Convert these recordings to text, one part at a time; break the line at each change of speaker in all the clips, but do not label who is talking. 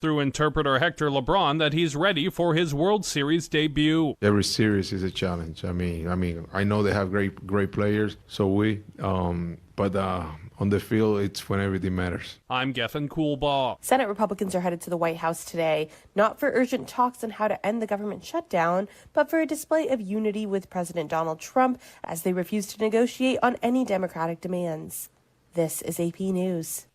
through interpreter Hector LeBron that he's ready for his World Series debut.
Every series is a challenge. I mean, I know they have great players, but on the field, it's when everything matters.
I'm Geffen Coolbaugh.
Senate Republicans are headed to the White House today, not for urgent talks on how to end the government shutdown, but for a display of unity with President Donald Trump as they refuse to negotiate on any Democratic demands. This is AP News.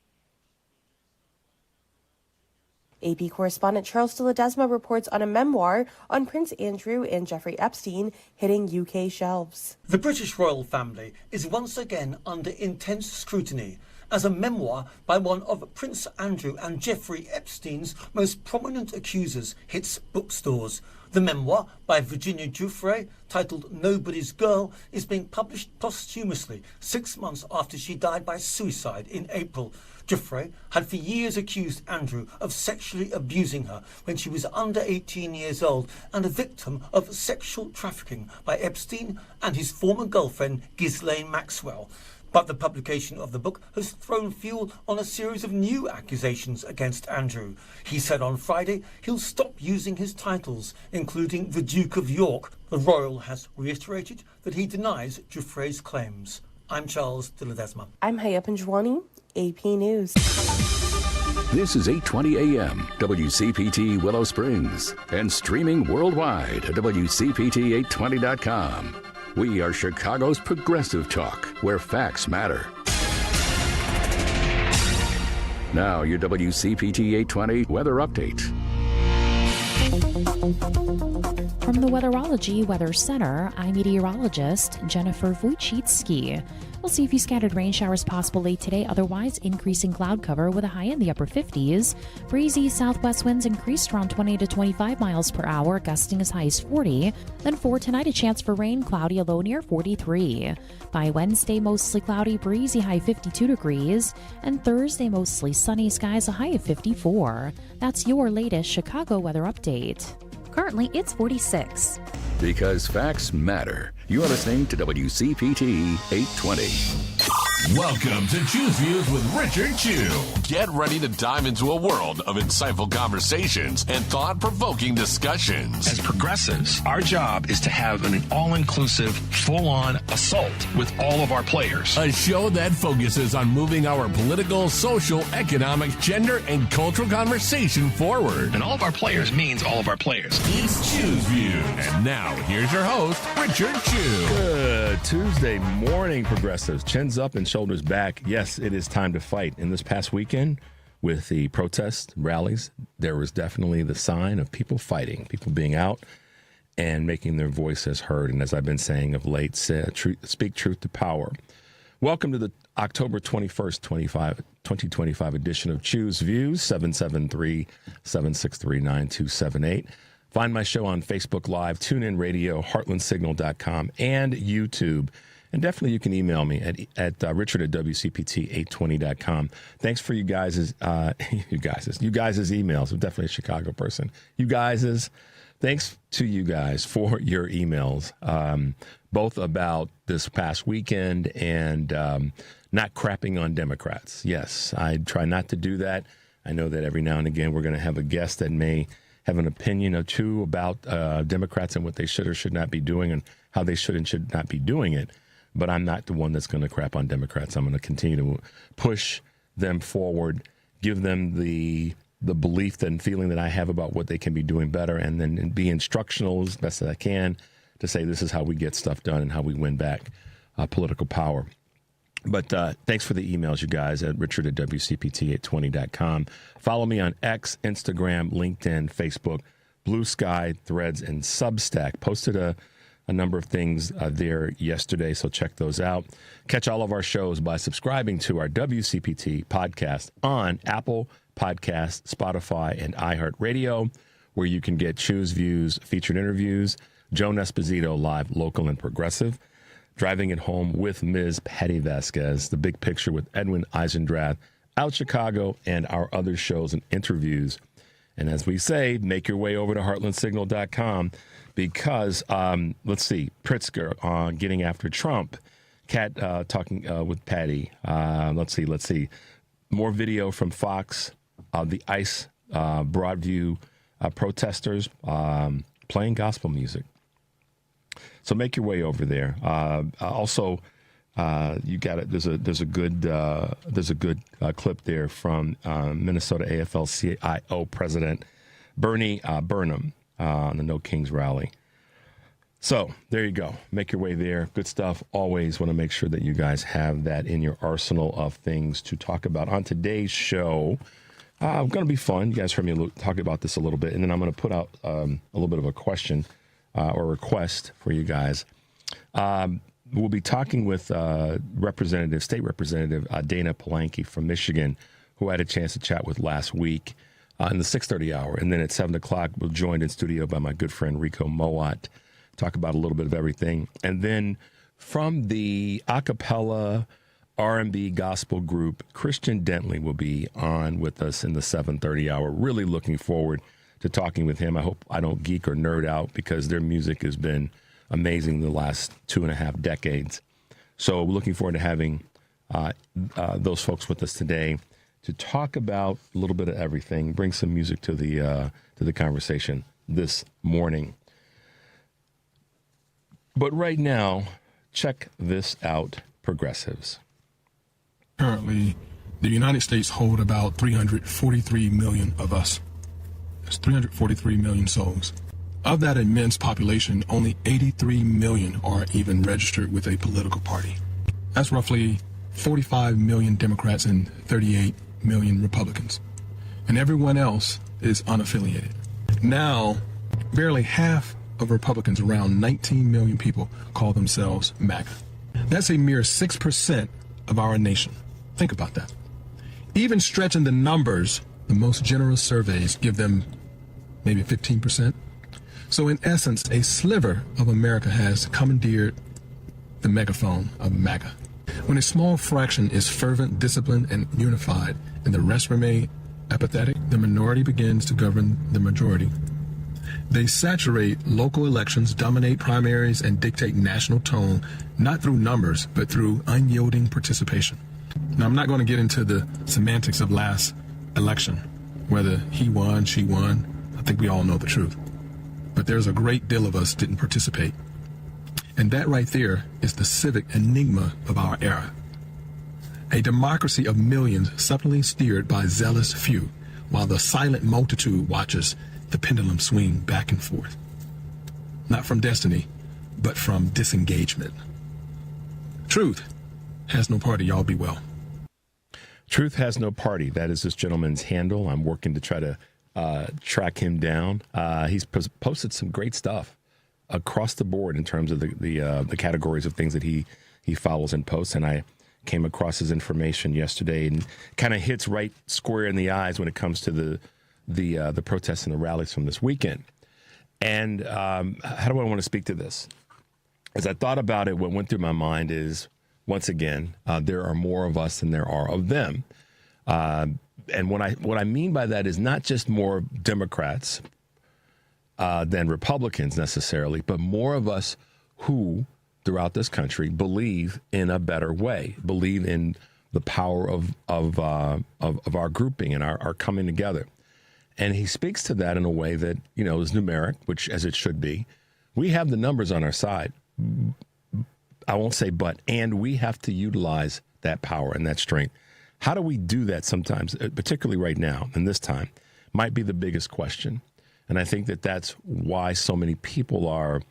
AP correspondent Charles de Ledesma reports on a memoir on Prince Andrew and Jeffrey Epstein hitting UK shelves.
The British royal family is once again under intense scrutiny as a memoir by one of Prince Andrew and Jeffrey Epstein's most prominent accusers hits bookstores. The memoir by Virginia Giuffre, titled Nobody's Girl, is being published posthumously 6 months after she died by suicide in April. Giuffre had for years accused Andrew of sexually abusing her when she was under 18 years old and a victim of sexual trafficking by Epstein and his former girlfriend Ghislaine Maxwell. But the publication of the book has thrown fuel on a series of new accusations against Andrew. He said on Friday he'll stop using his titles, including the Duke of York. The royal has reiterated that he denies Giuffre's claims. I'm Charles de Ledesma.
I'm Hayya Panjwani, AP News.
This is 8:20 a.m. WCPT Willow Springs and streaming worldwide at WCPT820.com. We are Chicago's progressive talk, where facts matter. Now, your WCPT 820 weather update.
From the Weatherology Weather Center, I'm meteorologist Jennifer Wojcicki. We'll see a few scattered rain showers possible late today, otherwise increasing cloud cover with a high in the upper 50s. Breezy southwest winds increased around 20 to 25 miles per hour, gusting as high as 40. Then for tonight, a chance for rain, cloudy, a low near 43. By Wednesday, mostly cloudy, breezy, high 52 degrees. And Thursday, mostly sunny skies, a high of 54. That's your latest Chicago weather update. Currently, it's 46.
Because facts matter. You are listening to WCPT 820.
Welcome to Choose Views with Richard Chew. Get ready to dive into a world of insightful conversations and thought-provoking discussions.
As progressives, our job is to have an all-inclusive, full-on assault with all of our players.
A show that focuses on moving our political, social, economic, gender, and cultural conversation forward.
And all of our players means all of our players.
It's Choose Views. And now, here's your host, Richard Chew.
Good Tuesday morning, progressives. Chins up and shoulders back. Yes, it is time to fight. In this past weekend, with the protest rallies, there was definitely the sign of people fighting, people being out and making their voices heard. And as I've been saying of late, speak truth to power. Welcome to the October 21st, 2025 edition of Choose Views, 773-763-9278. Find my show on Facebook Live, TuneIn Radio, heartlandsignal.com, and YouTube. And definitely you can email me at richard@wcpt820.com. Thanks for you guys' emails. I'm definitely a Chicago person. Thanks to you guys for your emails, both about this past weekend and not crapping on Democrats. Yes, I try not to do that. I know that every now and again we're going to have a guest that may have an opinion or two about Democrats and what they should or should not be doing and how they should and should not be doing it. But I'm not the one that's going to crap on Democrats. I'm going to continue to push them forward, give them the belief and feeling that I have about what they can be doing better, and then be instructional as best as I can to say this is how we get stuff done and how we win back political power. But thanks for the emails, you guys, at richard@wcpt820.com. Follow me on X, Instagram, LinkedIn, Facebook, Blue Sky, Threads, and Substack. Posted a number of things there yesterday, so check those out. Catch all of our shows by subscribing to our WCPT podcast on Apple Podcasts, Spotify, and iHeartRadio, where you can get Choose Views, featured interviews, Joan Esposito, live, local, and progressive. Driving It Home with Ms. Patty Vasquez, The Big Picture with Edwin Eisendrath, Out Chicago, and our other shows and interviews. And as we say, make your way over to heartlandsignal.com because, let's see, Pritzker getting after Trump, Kat talking with Patty. Let's see. More video from Fox, the ICE Broadview protesters playing gospel music. So make your way over there. Also, you got it. There's a good clip there from Minnesota AFL-CIO President Bernie Burnham on the No Kings rally. So there you go. Make your way there. Good stuff. Always want to make sure that you guys have that in your arsenal of things to talk about. On today's show, going to be fun. You guys heard me talk about this a little bit, and then I'm going to put out a little bit of a question or request for you guys. We'll be talking with State Representative Dayna Polehanki from Michigan, who I had a chance to chat with last week in the 6:30 hour. And then at 7 o'clock, we're joined in studio by my good friend Enrico Mowatt. Talk about a little bit of everything. And then from the a cappella R&B gospel group, Khristian Dentley will be on with us in the 7:30 hour. Really looking forward to talking with him. I hope I don't geek or nerd out because their music has been amazing the last 2.5 decades. So looking forward to having those folks with us today to talk about a little bit of everything, bring some music to the conversation this morning. But right now, check this out, progressives.
Currently, the United States hold about 343 million of us. That's 343 million souls. Of that immense population, only 83 million are even registered with a political party. That's roughly 45 million Democrats and 38 million Republicans. And everyone else is unaffiliated. Now, barely half of Republicans, around 19 million people, call themselves MAGA. That's a mere 6% of our nation. Think about that. Even stretching the numbers, the most generous surveys give them maybe 15%. So in essence, a sliver of America has commandeered the megaphone of MAGA. When a small fraction is fervent, disciplined, and unified, and the rest remain apathetic, the minority begins to govern the majority. They saturate local elections, dominate primaries, and dictate national tone, not through numbers, but through unyielding participation. Now, I'm not going to get into the semantics of last election, whether he won, she won. I think we all know the truth. But there's a great deal of us didn't participate. And that right there is the civic enigma of our era. A democracy of millions subtly steered by zealous few, while the silent multitude watches the pendulum swing back and forth. Not from destiny, but from disengagement. Truth has no party, y'all be well.
Truth has no party. That is this gentleman's handle. I'm working to try to track him down. He's posted some great stuff across the board in terms of the categories of things that he follows and posts. And I came across his information yesterday and kind of hits right square in the eyes when it comes to the protests and the rallies from this weekend. And how do I want to speak to this? As I thought about it, what went through my mind is, once again, there are more of us than there are of them. And what I mean by that is not just more Democrats than Republicans necessarily, but more of us who, throughout this country, believe in a better way, believe in the power of our grouping and our coming together. And he speaks to that in a way that, is numeric, which as it should be. We have the numbers on our side. I won't say but, and we have to utilize that power and that strength. How do we do that sometimes, particularly right now and this time, might be the biggest question. And I think that that's why so many people are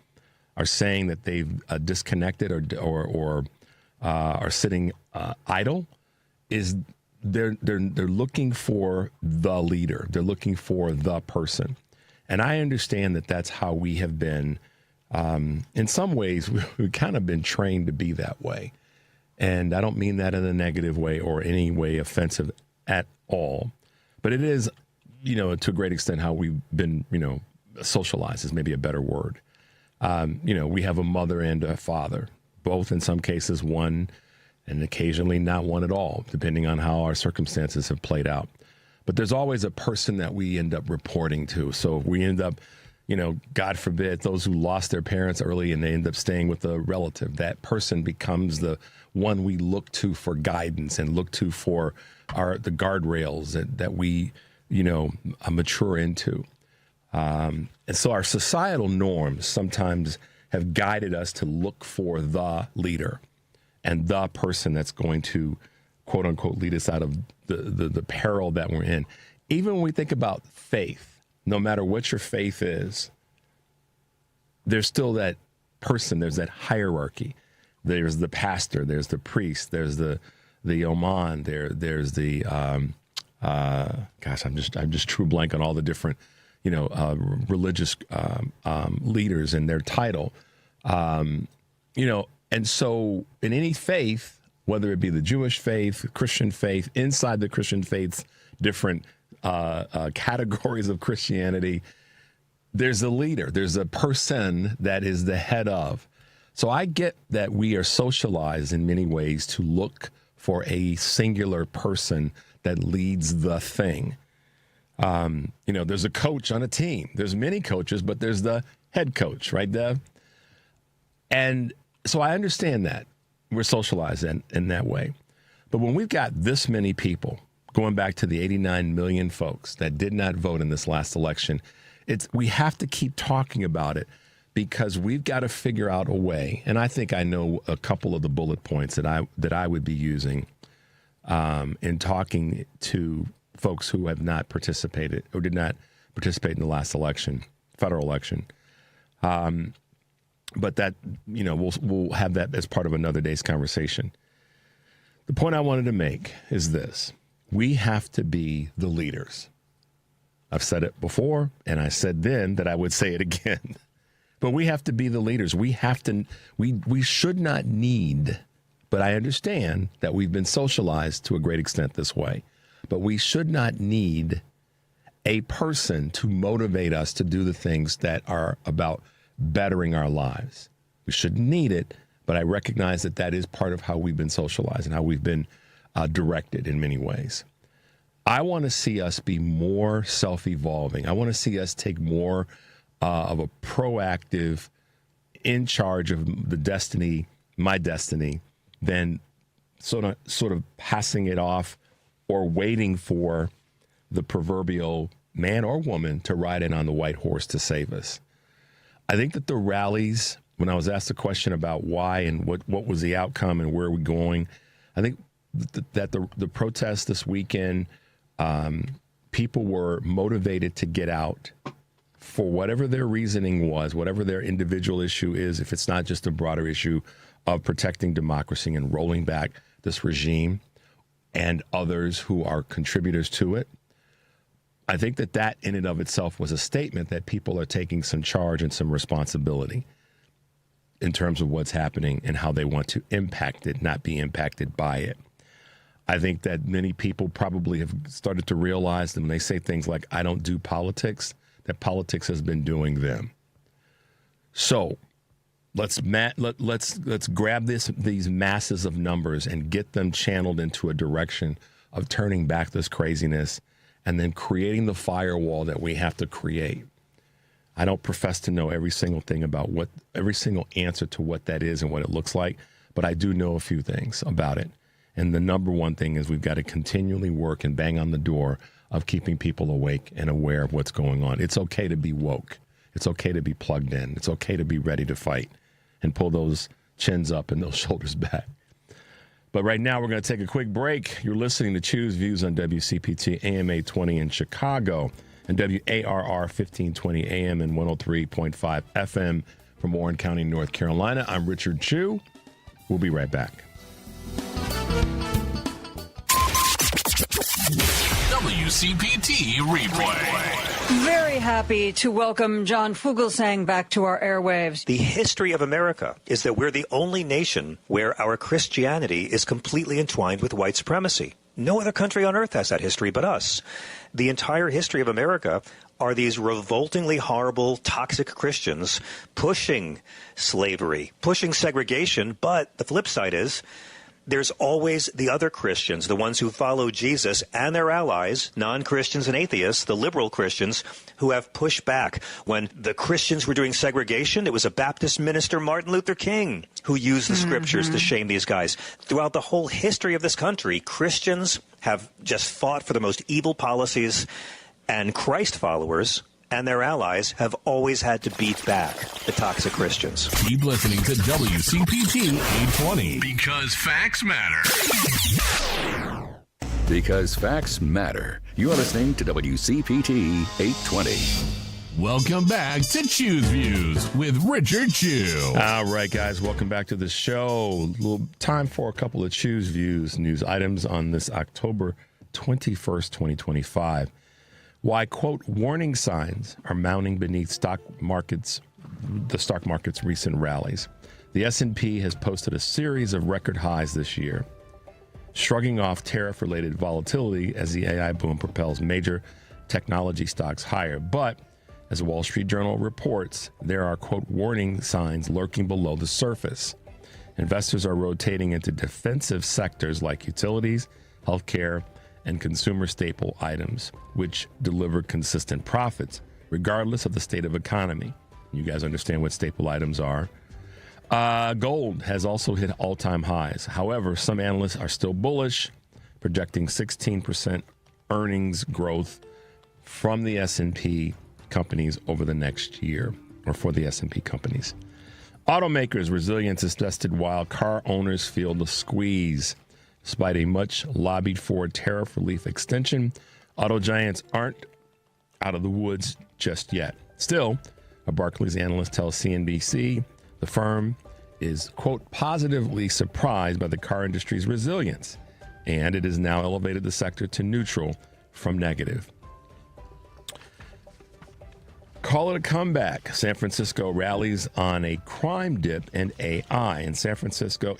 saying that they've disconnected or are sitting idle, is they're looking for the leader. They're looking for the person. And I understand that that's how we have been. In some ways, we've kind of been trained to be that way. And I don't mean that in a negative way or any way offensive at all. But it is, to a great extent how we've been, socialized is maybe a better word. We have a mother and a father, both in some cases one and occasionally not one at all, depending on how our circumstances have played out. But there's always a person that we end up reporting to. So if we end up, God forbid, those who lost their parents early and they end up staying with a relative, that person becomes the one we look to for guidance and look to for the guardrails that we, mature into. And so our societal norms sometimes have guided us to look for the leader and the person that's going to, quote unquote, lead us out of the peril that we're in. Even when we think about faith, no matter what your faith is, there's still that person, there's that hierarchy. There's the pastor, there's the priest, there's the imam, there's the I'm just true blank on all the different religious leaders and their title. And so in any faith, whether it be the Jewish faith, Christian faith, inside the Christian faiths, different categories of Christianity, there's a leader, there's a person that is the head of. So I get that we are socialized in many ways to look for a singular person that leads the thing. There's a coach on a team. There's many coaches, but there's the head coach, right, Dev? And so I understand that. We're socialized in that way. But when we've got this many people, going back to the 89 million folks that did not vote in this last election, we have to keep talking about it, because we've got to figure out a way. And I think I know a couple of the bullet points that I would be using in talking to folks who have not participated or did not participate in the last election, federal election. But that, we'll have that as part of another day's conversation. The point I wanted to make is this. We have to be the leaders. I've said it before, and I said then that I would say it again. But we have to be the leaders. We should not need, but I understand that we've been socialized to a great extent this way, but we should not need a person to motivate us to do the things that are about bettering our lives. We shouldn't need it, but I recognize that is part of how we've been socialized and how we've been directed in many ways. I want to see us be more self-evolving. I want to see us take more of a proactive, in charge of my destiny, than sort of passing it off or waiting for the proverbial man or woman to ride in on the white horse to save us. I think that the rallies, when I was asked the question about why and what was the outcome and where are we going, I think that the protests this weekend, people were motivated to get out for whatever their reasoning was, whatever their individual issue is, if it's not just a broader issue of protecting democracy and rolling back this regime and others who are contributors to it. I think that in and of itself was a statement that people are taking some charge and some responsibility in terms of what's happening and how they want to impact it, not be impacted by it. I think that many people probably have started to realize that when they say things like, I don't do politics, that politics has been doing them. So let's grab these masses of numbers and get them channeled into a direction of turning back this craziness and then creating the firewall that we have to create. I don't profess to know every single thing about every single answer to what that is and what it looks like, but I do know a few things about it. And the number one thing is we've got to continually work and bang on the door of keeping people awake and aware of what's going on. It's okay to be woke. It's okay to be plugged in. It's okay to be ready to fight and pull those chins up and those shoulders back. But right now, we're going to take a quick break. You're listening to Choose Views on WCPT AM 820 in Chicago and WARR 1520 AM and 103.5 FM from Warren County, North Carolina. I'm Richard Chu. We'll be right back.
WCPT Replay.
Very happy to welcome John Fugelsang back to our airwaves.
The history of America is that we're the only nation where our Christianity is completely entwined with white supremacy. No other country on earth has that history but us. The entire history of America are these revoltingly horrible, toxic Christians pushing slavery, pushing segregation, but the flip side is there's always the other Christians, the ones who follow Jesus and their allies, non-Christians and atheists, the liberal Christians, who have pushed back. When the Christians were doing segregation, it was a Baptist minister, Martin Luther King, who used the scriptures to shame these guys. Throughout the whole history of this country, Christians have just fought for the most evil policies And Christ followers and their allies have always had to beat back the toxic Christians.
Keep listening to WCPT 820. Because facts matter.
Because facts matter. You are listening to WCPT 820.
Welcome back to Choose Views with Richard Chew.
All right, guys, welcome back to the show. Time for a couple of Choose Views news items on this October 21st, 2025. Why, quote, warning signs are mounting beneath the stock market's recent rallies. The S&P has posted a series of record highs this year, shrugging off tariff-related volatility as the AI boom propels major technology stocks higher. But as the Wall Street Journal reports, there are, quote, warning signs lurking below the surface. Investors are rotating into defensive sectors like utilities, healthcare, and consumer staple items, which deliver consistent profits, regardless of the state of economy. You guys understand what staple items are. Gold has also hit all-time highs. However, some analysts are still bullish, projecting 16% earnings growth from the S&P companies over the next year, or for the S&P companies. Automakers' resilience is tested while car owners feel the squeeze. Despite a much lobbied for tariff relief extension, auto giants aren't out of the woods just yet. Still, a Barclays analyst tells CNBC the firm is, quote, positively surprised by the car industry's resilience, and it has now elevated the sector to neutral from negative. Call it a comeback. San Francisco rallies on a crime dip and AI. And San Francisco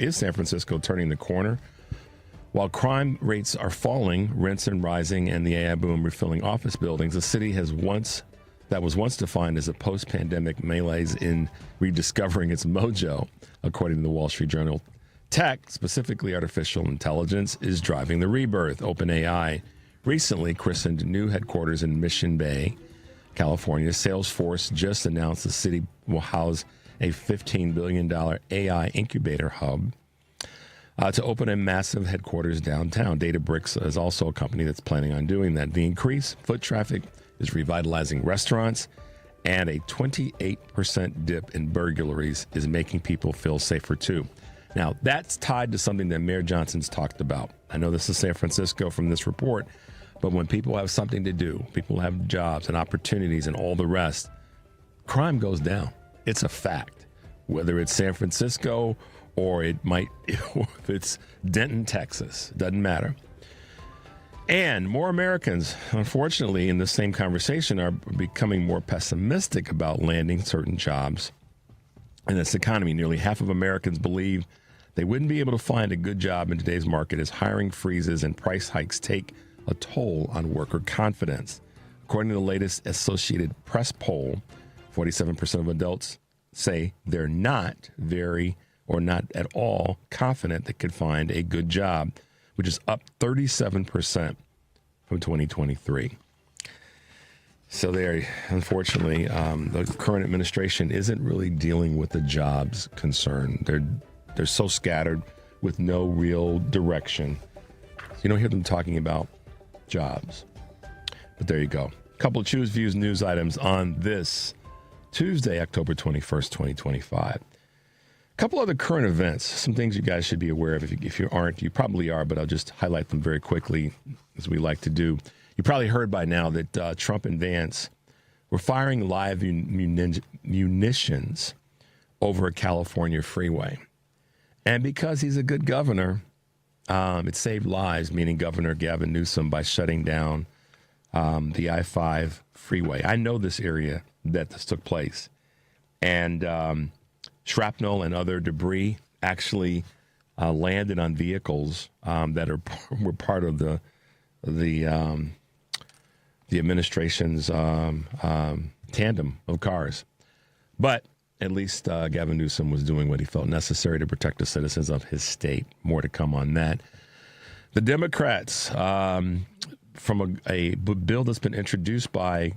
turning the corner? While crime rates are falling, rents are rising, and the AI boom refilling office buildings, the city that was once defined as a post-pandemic malaise in rediscovering its mojo, according to the Wall Street Journal. Tech, specifically artificial intelligence, is driving the rebirth. OpenAI recently christened new headquarters in Mission Bay, California. Salesforce just announced the city will house a $15 billion AI incubator hub to open a massive headquarters downtown. Databricks is also a company that's planning on doing that. The increased foot traffic is revitalizing restaurants, and a 28% dip in burglaries is making people feel safer too. Now, that's tied to something that Mayor Johnson's talked about. I know this is San Francisco from this report, but when people have something to do, people have jobs and opportunities and all the rest, crime goes down. It's a fact. Whether it's San Francisco or if it's Denton, Texas, doesn't matter. And more Americans, unfortunately, in the same conversation are becoming more pessimistic about landing certain jobs in this economy. Nearly half of Americans believe they wouldn't be able to find a good job in today's market as hiring freezes and price hikes take a toll on worker confidence. According to the latest Associated Press poll, 47% of adults say they're not at all confident they could find a good job, which is up 37% from 2023. So there, unfortunately, the current administration isn't really dealing with the jobs concern. They're so scattered with no real direction. You don't hear them talking about jobs. But there you go. A couple of Choose Views news items on this Tuesday, October 21st, 2025. A couple other current events, some things you guys should be aware of. If you aren't, you probably are, but I'll just highlight them very quickly, as we like to do. You probably heard by now that Trump and Vance were firing live munitions over a California freeway. And because he's a good governor, it saved lives, meaning Governor Gavin Newsom, by shutting down the I-5 freeway. I know this area that this took place. And shrapnel and other debris actually landed on vehicles that were part of the administration's tandem of cars. But at least Gavin Newsom was doing what he felt necessary to protect the citizens of his state. More to come on that. The Democrats, from a bill that's been introduced by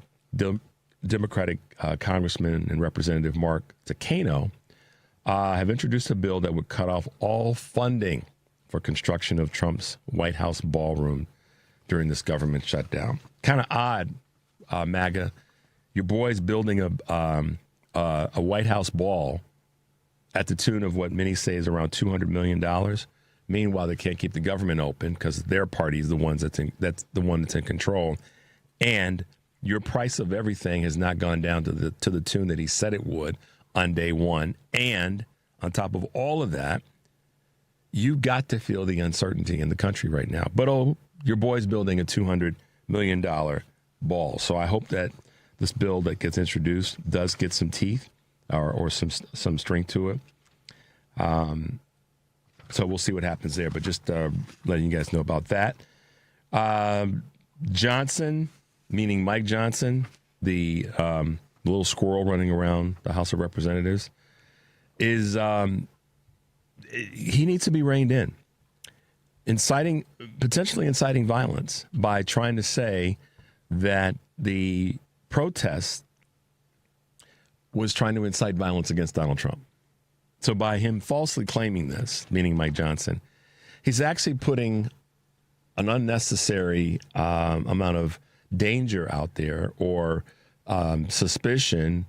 Democratic Congressman and Representative Mark Takano, have introduced a bill that would cut off all funding for construction of Trump's White House ballroom during this government shutdown. Kind of odd MAGA, your boy's building a White House ball at the tune of what many say is around $200 million. Meanwhile, they can't keep the government open because their party is the one that's in control. And your price of everything has not gone down to the tune that he said it would on day one. And on top of all of that, you've got to feel the uncertainty in the country right now. But your boy's building a $200 million ball. So I hope that this bill that gets introduced does get some teeth or some strength to it. So we'll see what happens there. But just letting you guys know about that. Johnson, meaning Mike Johnson, the little squirrel running around the House of Representatives, is he needs to be reined in. Potentially inciting violence by trying to say that the protest was trying to incite violence against Donald Trump. So by him falsely claiming this, meaning Mike Johnson, he's actually putting an unnecessary amount of danger out there or suspicion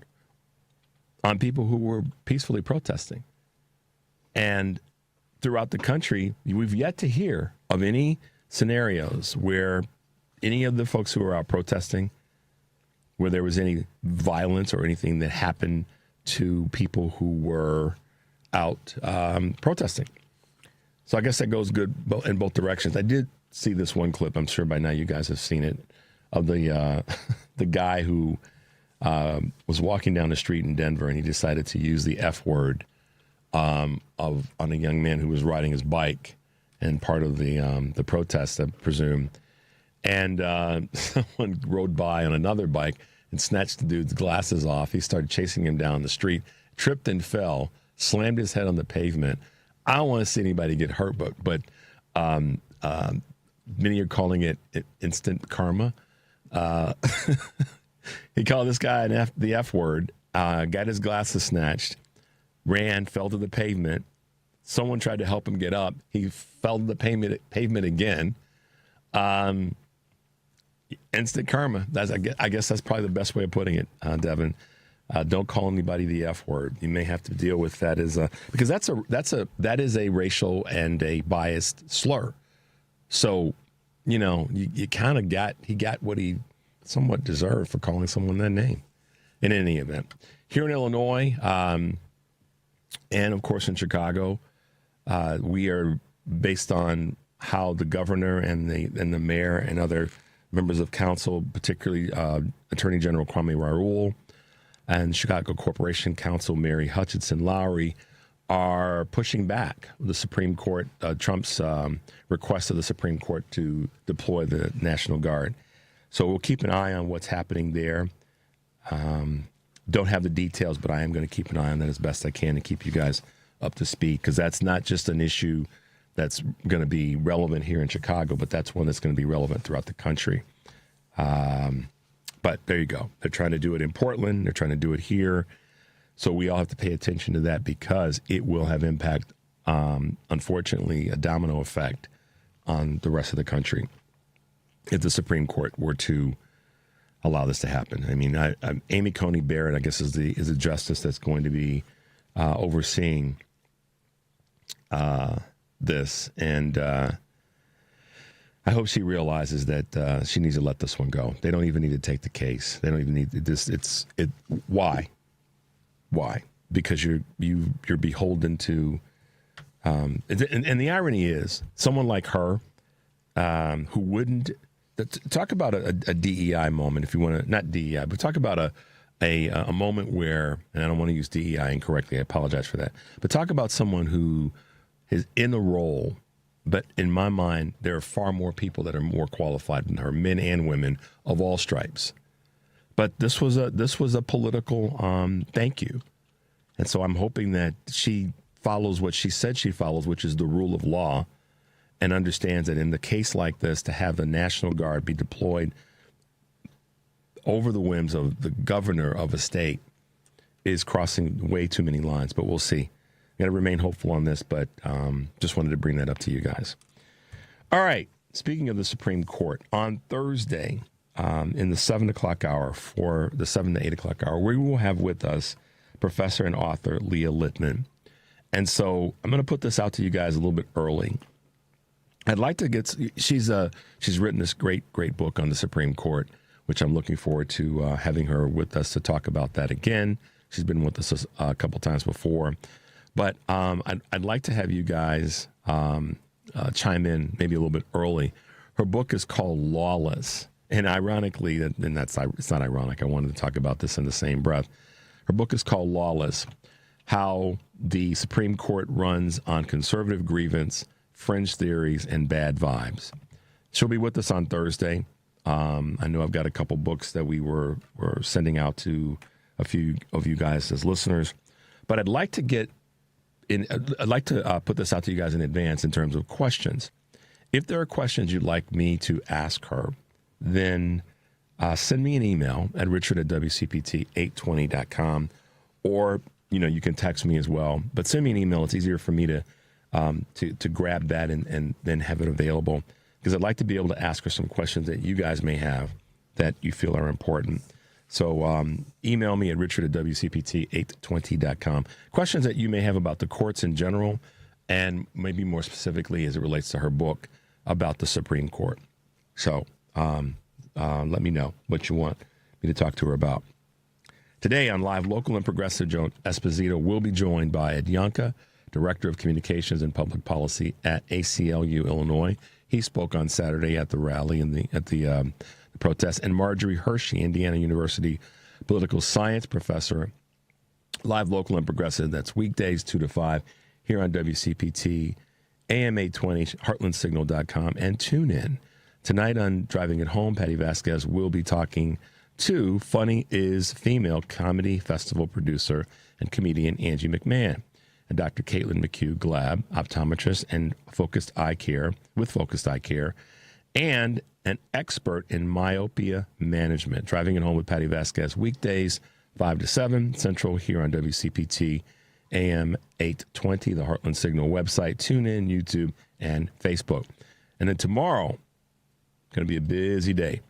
on people who were peacefully protesting. And throughout the country, we've yet to hear of any scenarios where any of the folks who were out protesting, where there was any violence or anything that happened to people who were out protesting. So I guess that goes good in both directions. I did see this one clip. I'm sure by now you guys have seen it, of the guy who was walking down the street in Denver and he decided to use the F word on a young man who was riding his bike and part of the protest, I presume. And someone rode by on another bike and snatched the dude's glasses off. He started chasing him down the street, tripped and fell, slammed his head on the pavement. I don't want to see anybody get hurt, but many are calling it instant karma. He called this guy the F word, got his glasses snatched, ran, fell to the pavement. Someone tried to help him get up. He fell to the pavement again. Instant karma. I guess that's probably the best way of putting it, Devin. Don't call anybody the F word. You may have to deal with that because that is a racial and a biased slur. So, you kind of he got what he somewhat deserved for calling someone that name. In any event, here in Illinois, and of course in Chicago, we are based on how the governor and the mayor and other members of council, particularly Attorney General Kwame Raoul and Chicago Corporation Counsel Mary Hutchinson Lowry, are pushing back the Supreme Court, Trump's request of the Supreme Court to deploy the National Guard. So we'll keep an eye on what's happening there. Don't have the details, but I am going to keep an eye on that as best I can to keep you guys up to speed, because that's not just an issue that's going to be relevant here in Chicago, but that's one that's going to be relevant throughout the country. But there you go. They're trying to do it in Portland. They're trying to do it here. So we all have to pay attention to that because it will have impact, unfortunately, a domino effect on the rest of the country if the Supreme Court were to allow this to happen. I mean, Amy Coney Barrett, I guess, is the justice that's going to be overseeing this, and I hope she realizes that she needs to let this one go. They don't even need to take the case. They don't even need this. Why? Because you're beholden to, and the irony is, someone like her, who wouldn't talk about a DEI moment, if you want to, not DEI, but talk about a moment where, and I don't want to use DEI incorrectly, I apologize for that, but talk about someone who is in a role, but in my mind, there are far more people that are more qualified than her, men and women of all stripes. But this was a political thank you. And so I'm hoping that she follows what she said she follows, which is the rule of law, and understands that in the case like this, to have the National Guard be deployed over the whims of the governor of a state is crossing way too many lines. But we'll see. Got to remain hopeful on this, but just wanted to bring that up to you guys. All right. Speaking of the Supreme Court, on Thursday, in the 7 o'clock hour, for the 7 to 8 o'clock hour, we will have with us professor and author Leah Littman. And so I'm going to put this out to you guys a little bit early. I'd like to get, she's written this great book on the Supreme Court, which I'm looking forward to having her with us to talk about that again. She's been with us a couple times before. But I'd like to have you guys chime in maybe a little bit early. Her book is called Lawless. And ironically, it's not ironic, I wanted to talk about this in the same breath. Her book is called Lawless, How the Supreme Court Runs on Conservative Grievance, Fringe Theories, and Bad Vibes. She'll be with us on Thursday. I know I've got a couple books that we're sending out to a few of you guys as listeners. But I'd like to put this out to you guys in advance in terms of questions. If there are questions you'd like me to ask her, then send me an email at richard@wcpt820.com, or you can text me as well. But send me an email. It's easier for me to grab that and then have it available, because I'd like to be able to ask her some questions that you guys may have that you feel are important. So email me at richard@wcpt820.com. Questions that you may have about the courts in general, and maybe more specifically as it relates to her book about the Supreme Court. So let me know what you want me to talk to her about. Today on Live Local and Progressive, Joe Esposito will be joined by Ed Yanka, Director of Communications and Public Policy at ACLU, Illinois. He spoke on Saturday at the rally and at the protest. And Marjorie Hershey, Indiana University political science professor. Live Local and Progressive, that's weekdays 2 to 5 here on WCPT, AM 820, heartlandsignal.com, and tune in. Tonight on Driving It Home, Patty Vasquez will be talking to Funny is Female comedy festival producer and comedian Angie McMahon, and Dr. Caitlin McHugh-Glab, optometrist and Focused Eye Care, and an expert in myopia management. Driving It Home with Patty Vasquez, weekdays 5 to 7 Central here on WCPT, AM 820, the Heartland Signal website, tune in, YouTube, and Facebook. And then tomorrow, going to be a busy day.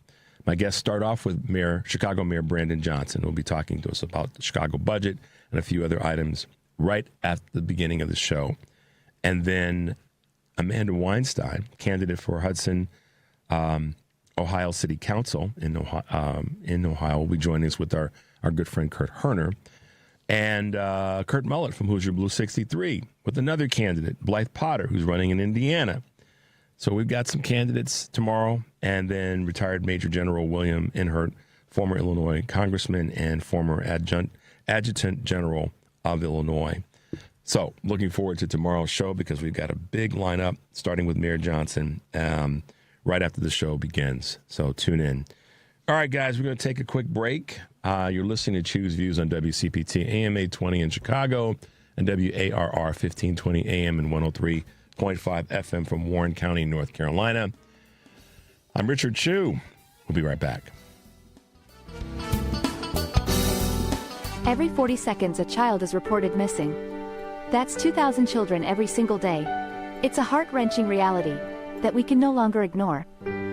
My guests start off with Chicago Mayor Brandon Johnson, who will be talking to us about the Chicago budget and a few other items right at the beginning of the show. And then Amanda Weinstein, candidate for Hudson, Ohio City Council in Ohio, will be joining us with our good friend Kurt Herner. And Kurt Mullett from Hoosier Blue 63 with another candidate, Blythe Potter, who's running in Indiana. So we've got some candidates tomorrow, and then retired Major General William Inhart, former Illinois congressman and former adjutant general of Illinois. So looking forward to tomorrow's show, because we've got a big lineup, starting with Mayor Johnson right after the show begins. So tune in. All right, guys, we're going to take a quick break. You're listening to Choose Views on WCPT, AM 820 in Chicago, and WARR 1520 AM and 103.5 FM from Warren County, North Carolina. I'm Richard Chu. We'll be right back.
Every 40 seconds, a child is reported missing. That's 2,000 children every single day. It's a heart-wrenching reality that we can no longer ignore.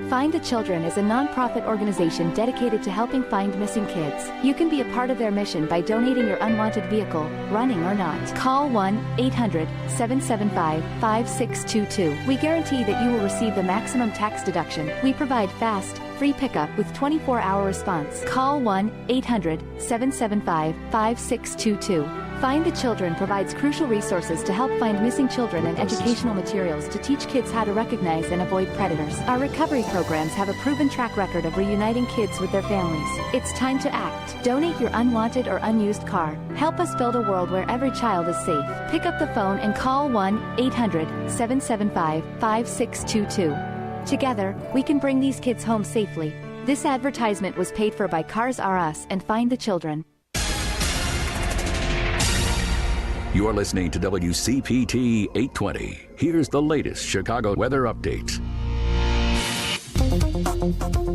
Find the Children is a non-profit organization dedicated to helping find missing kids. You can be a part of their mission by donating your unwanted vehicle, running or not. Call 1-800-775-5622. We guarantee that you will receive the maximum tax deduction. We provide fast, free pickup with 24-hour response. Call 1-800-775-5622. Find the Children provides crucial resources to help find missing children and educational materials to teach kids how to recognize and avoid predators. Our recovery programs have a proven track record of reuniting kids with their families. It's time to act. Donate your unwanted or unused car. Help us build a world where every child is safe. Pick up the phone and call 1-800-775-5622. Together, we can bring these kids home safely. This advertisement was paid for by Cars R Us and Find the Children.
You're listening to WCPT 820. Here's the latest Chicago weather update.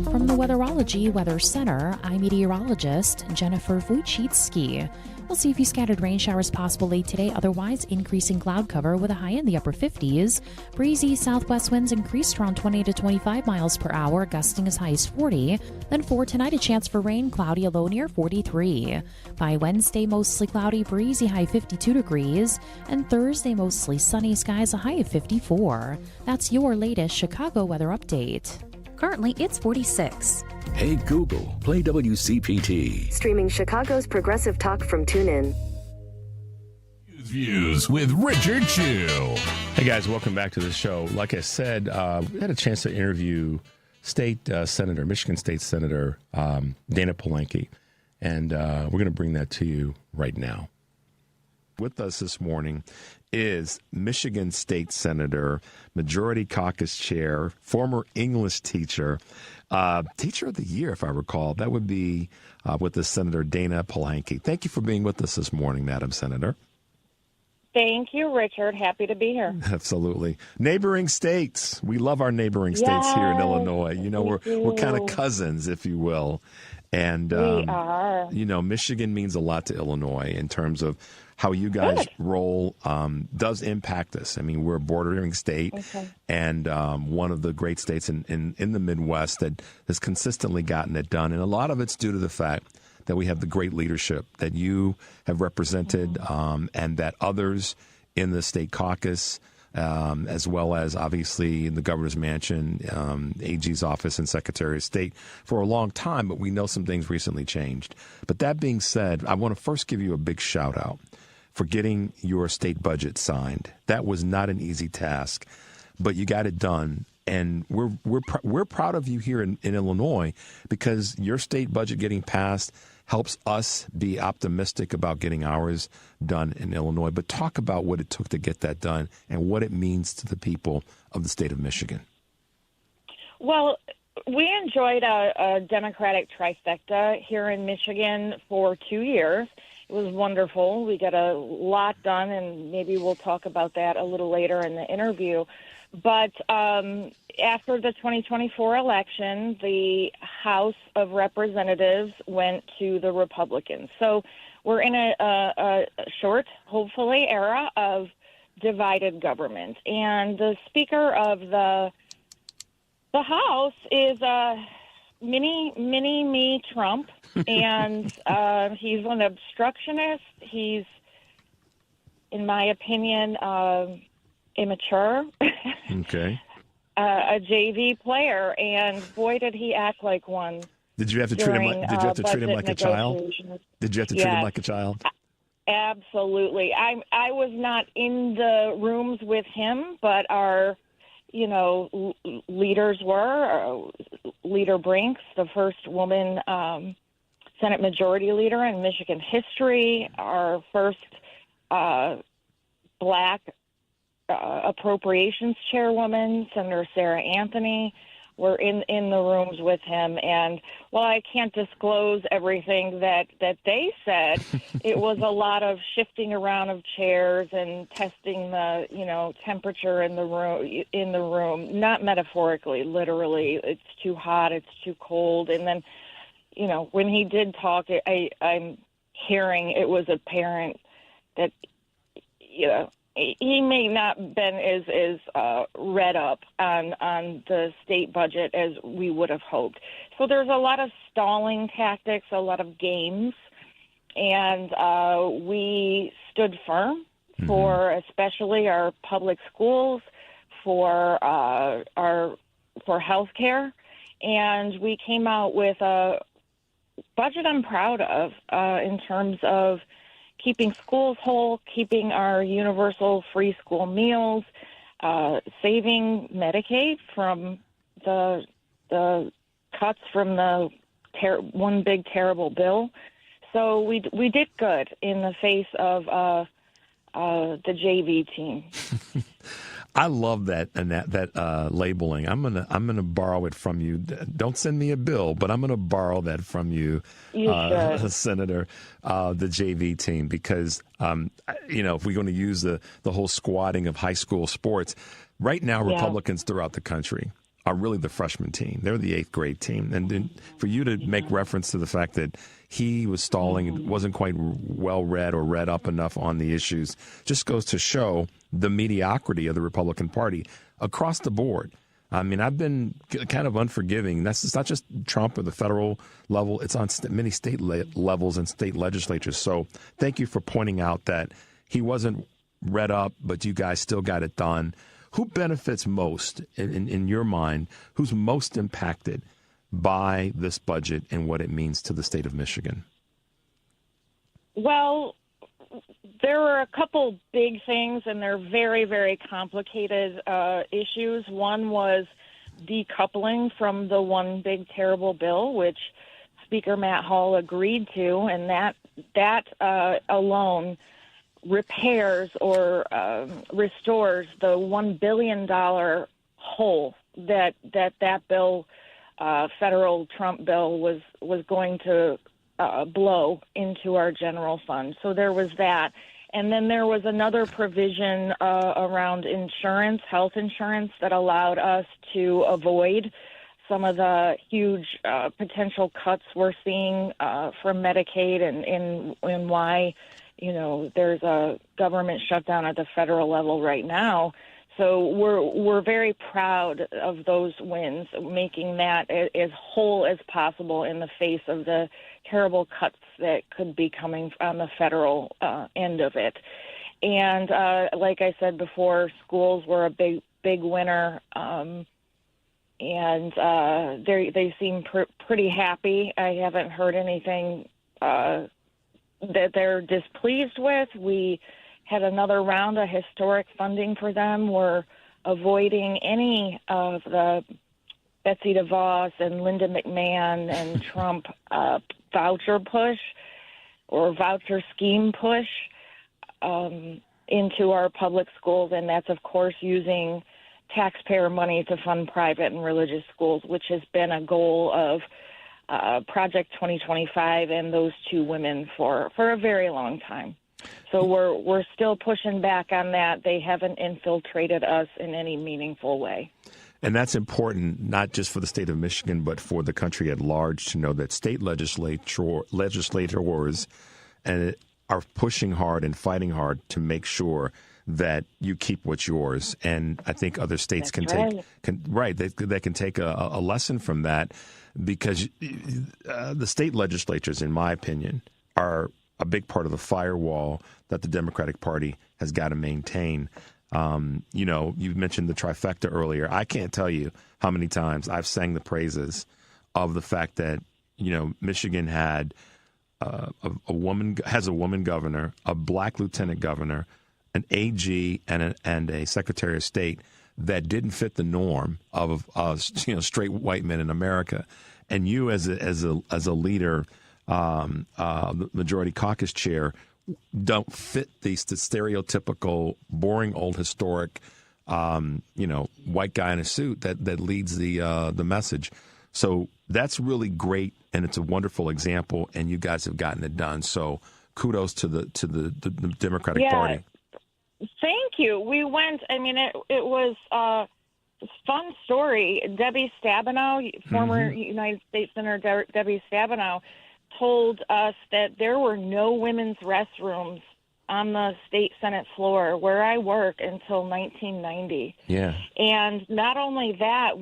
From the Weatherology Weather Center, I'm meteorologist Jennifer Wojcicki. We'll see a few scattered rain showers possible late today. Otherwise, increasing cloud cover with a high in the upper 50s. Breezy southwest winds increased around 20 to 25 miles per hour, gusting as high as 40. Then for tonight, a chance for rain, cloudy, a low near 43. By Wednesday, mostly cloudy, breezy, high 52 degrees. And Thursday, mostly sunny skies, a high of 54. That's your latest Chicago weather update.
Currently, it's 46.
Hey Google, play WCPT.
Streaming Chicago's progressive talk from TuneIn.
Views with Richard Chew.
Hey guys, welcome back to the show. Like I said, we had a chance to interview Michigan State Senator Dayna Polehanki, and we're going to bring that to you right now. With us this morning is Michigan State Senator, Majority Caucus Chair, former English teacher, Teacher of the Year, if I recall. That would be with the Senator Dayna Polehanki. Thank you for being with us this morning, Madam Senator.
Thank you, Richard. Happy to be here.
Absolutely. Neighboring states. We love our neighboring states here in Illinois. You know, we're kind of cousins, if you will. And,
we are.
You know, Michigan means a lot to Illinois in terms of how you guys roll does impact us. I mean, we're a bordering state and one of the great states in the Midwest that has consistently gotten it done. And a lot of it's due to the fact that we have the great leadership that you have represented and that others in the state caucus, as well as obviously in the governor's mansion, AG's office and Secretary of State for a long time, but we know some things recently changed. But that being said, I want to first give you a big shout out for getting your state budget signed. That was not an easy task, but you got it done. And we're proud of you here in Illinois because your state budget getting passed helps us be optimistic about getting ours done in Illinois. But talk about what it took to get that done and what it means to the people of the state of Michigan.
Well, we enjoyed a Democratic trifecta here in Michigan for 2 years. It was wonderful. We got a lot done, and maybe we'll talk about that a little later in the interview. But after the 2024 election, the House of Representatives went to the Republicans. So we're in a short, hopefully, era of divided government. And the Speaker of the House is mini-me Trump, and he's an obstructionist. He's, in my opinion, immature.
Okay.
A JV player, and boy, did he act like one.
Did you have to treat him like? Did you have to treat him like a child? Did you have to treat him like a child?
Absolutely. I was not in the rooms with him, but our, leaders were. Leader Brinks, the first woman Senate Majority Leader in Michigan history, our first black Appropriations Chairwoman, Senator Sarah Anthony, were in the rooms with him. And while I can't disclose everything that they said, it was a lot of shifting around of chairs and testing the temperature in the room, not metaphorically, literally. It's too hot, it's too cold. And then, when he did talk, I'm hearing it was apparent that, he may not have been as read up on the state budget as we would have hoped. So there's a lot of stalling tactics, a lot of games, and we stood firm for especially our public schools, for health care, and we came out with a budget I'm proud of in terms of keeping schools whole, keeping our universal free school meals, saving Medicaid from the cuts from the one big terrible bill. So we did good in the face of the JV team.
I love that labeling. I'm gonna borrow it from you. Don't send me a bill, but I'm gonna borrow that from you, Senator, the JV team, because if we're going to use the whole squatting of high school sports, right now Republicans throughout the country are really the freshman team. They're the 8th grade team. And then for you to make reference to the fact that he was stalling and wasn't quite well read or read up enough on the issues just goes to show the mediocrity of the Republican Party across the board. I mean, I've been kind of unforgiving. It's not just Trump at the federal level. It's on many state levels and state legislatures. So thank you for pointing out that he wasn't read up, but you guys still got it done. Who benefits most in your mind? Who's most impacted by this budget and what it means to the state of Michigan?
Well, there were a couple big things, and they're very, very complicated issues. One was decoupling from the one big terrible bill, which Speaker Matt Hall agreed to, and that alone repairs or restores the $1 billion hole that bill, federal Trump bill, was going to blow into our general fund. So there was that. And then there was another provision around insurance, health insurance, that allowed us to avoid some of the huge potential cuts we're seeing from Medicaid and why, there's a government shutdown at the federal level right now. So we're very proud of those wins, making that as whole as possible in the face of the terrible cuts that could be coming on the federal end of it. And like I said before, schools were a big winner, and they seem pretty happy. I haven't heard anything that they're displeased with. We had another round of historic funding for them. We're avoiding any of the Betsy DeVos and Linda McMahon and Trump voucher push or voucher scheme push into our public schools, and that's, of course, using taxpayer money to fund private and religious schools, which has been a goal of Project 2025 and those two women for a very long time. So we're still pushing back on that. They haven't infiltrated us in any meaningful way.
And that's important, not just for the state of Michigan, but for the country at large, to know that state legislators are pushing hard and fighting hard to make sure that you keep what's yours. And I think other states they can take a lesson from that, because the state legislatures, in my opinion, are a big part of the firewall that the Democratic Party has got to maintain. You mentioned the trifecta earlier. I can't tell you how many times I've sang the praises of the fact that, Michigan had a woman governor, a black lieutenant governor, an AG, and a Secretary of State that didn't fit the norm of straight white men in America. And you, as a leader, the majority caucus chair, don't fit the stereotypical, boring, old, historic, white guy in a suit that leads the message. So that's really great, and it's a wonderful example. And you guys have gotten it done. So kudos to the Democratic Party.
Thank you. We went. I mean, it was a fun story. Debbie Stabenow, former United States Senator Debbie Stabenow, told us that there were no women's restrooms on the state Senate floor where I work until 1990.
Yeah.
And not only that,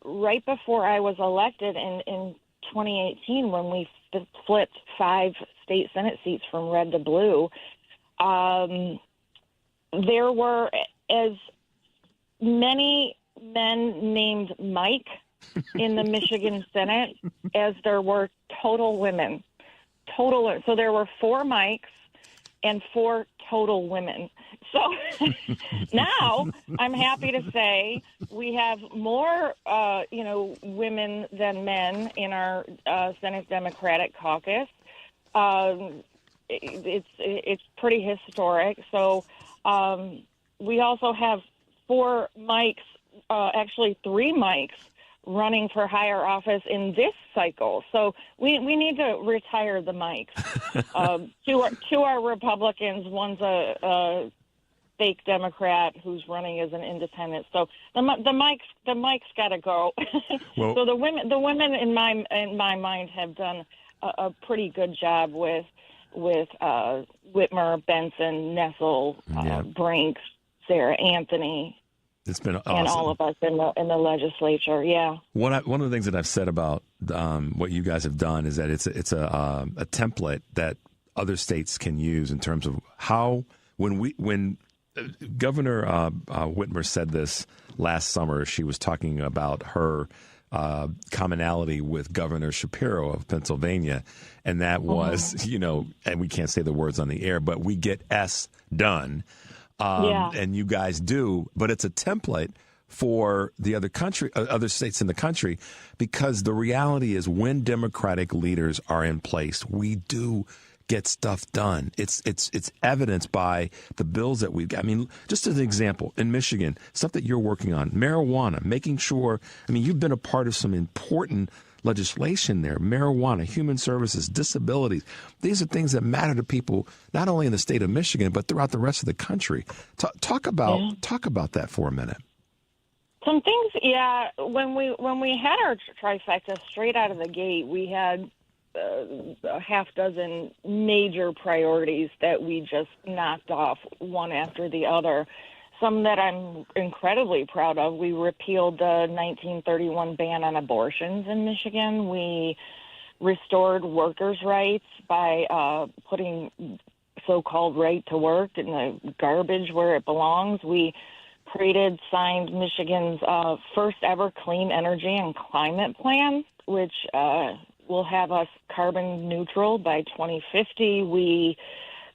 right before I was elected in 2018, when we flipped 5 state Senate seats from red to blue, there were as many men named Mike in the Michigan Senate as there were total women. So there were 4 Mikes and 4 total women. So now I'm happy to say we have more, women than men in our Senate Democratic Caucus. It's pretty historic. So we also have 4 Mikes, actually 3 Mikes, running for higher office in this cycle. So we need to retire the Mikes. 2 are Republicans. One's a fake Democrat who's running as an independent. So the mic's got to go.
Well,
so the women in my mind have done a pretty good job with Whitmer, Benson, Nessel, Brinks, Sarah Anthony.
It's been awesome.
And all of us in the legislature, yeah.
One of the things that I've said about what you guys have done is that it's a template that other states can use in terms of how when Governor Whitmer said this last summer, she was talking about her commonality with Governor Shapiro of Pennsylvania, and that was and we can't say the words on the air, but we get S done. And you guys do, but it's a template for the other states in the country, because the reality is when Democratic leaders are in place, we do get stuff done. It's evidenced by the bills that we've got. I mean, just as an example, in Michigan, stuff that you're working on, marijuana, making sure, you've been a part of some important legislation there, marijuana, human services, disabilities. These are things that matter to people, not only in the state of Michigan, but throughout the rest of the country. Talk about that for a minute.
Some things, when we had our trifecta straight out of the gate, we had a half dozen major priorities that we just knocked off one after the other. Some that I'm incredibly proud of. We repealed the 1931 ban on abortions in Michigan. We restored workers' rights by putting so-called right to work in the garbage where it belongs. We signed Michigan's first ever clean energy and climate plan, which will have us carbon neutral by 2050. We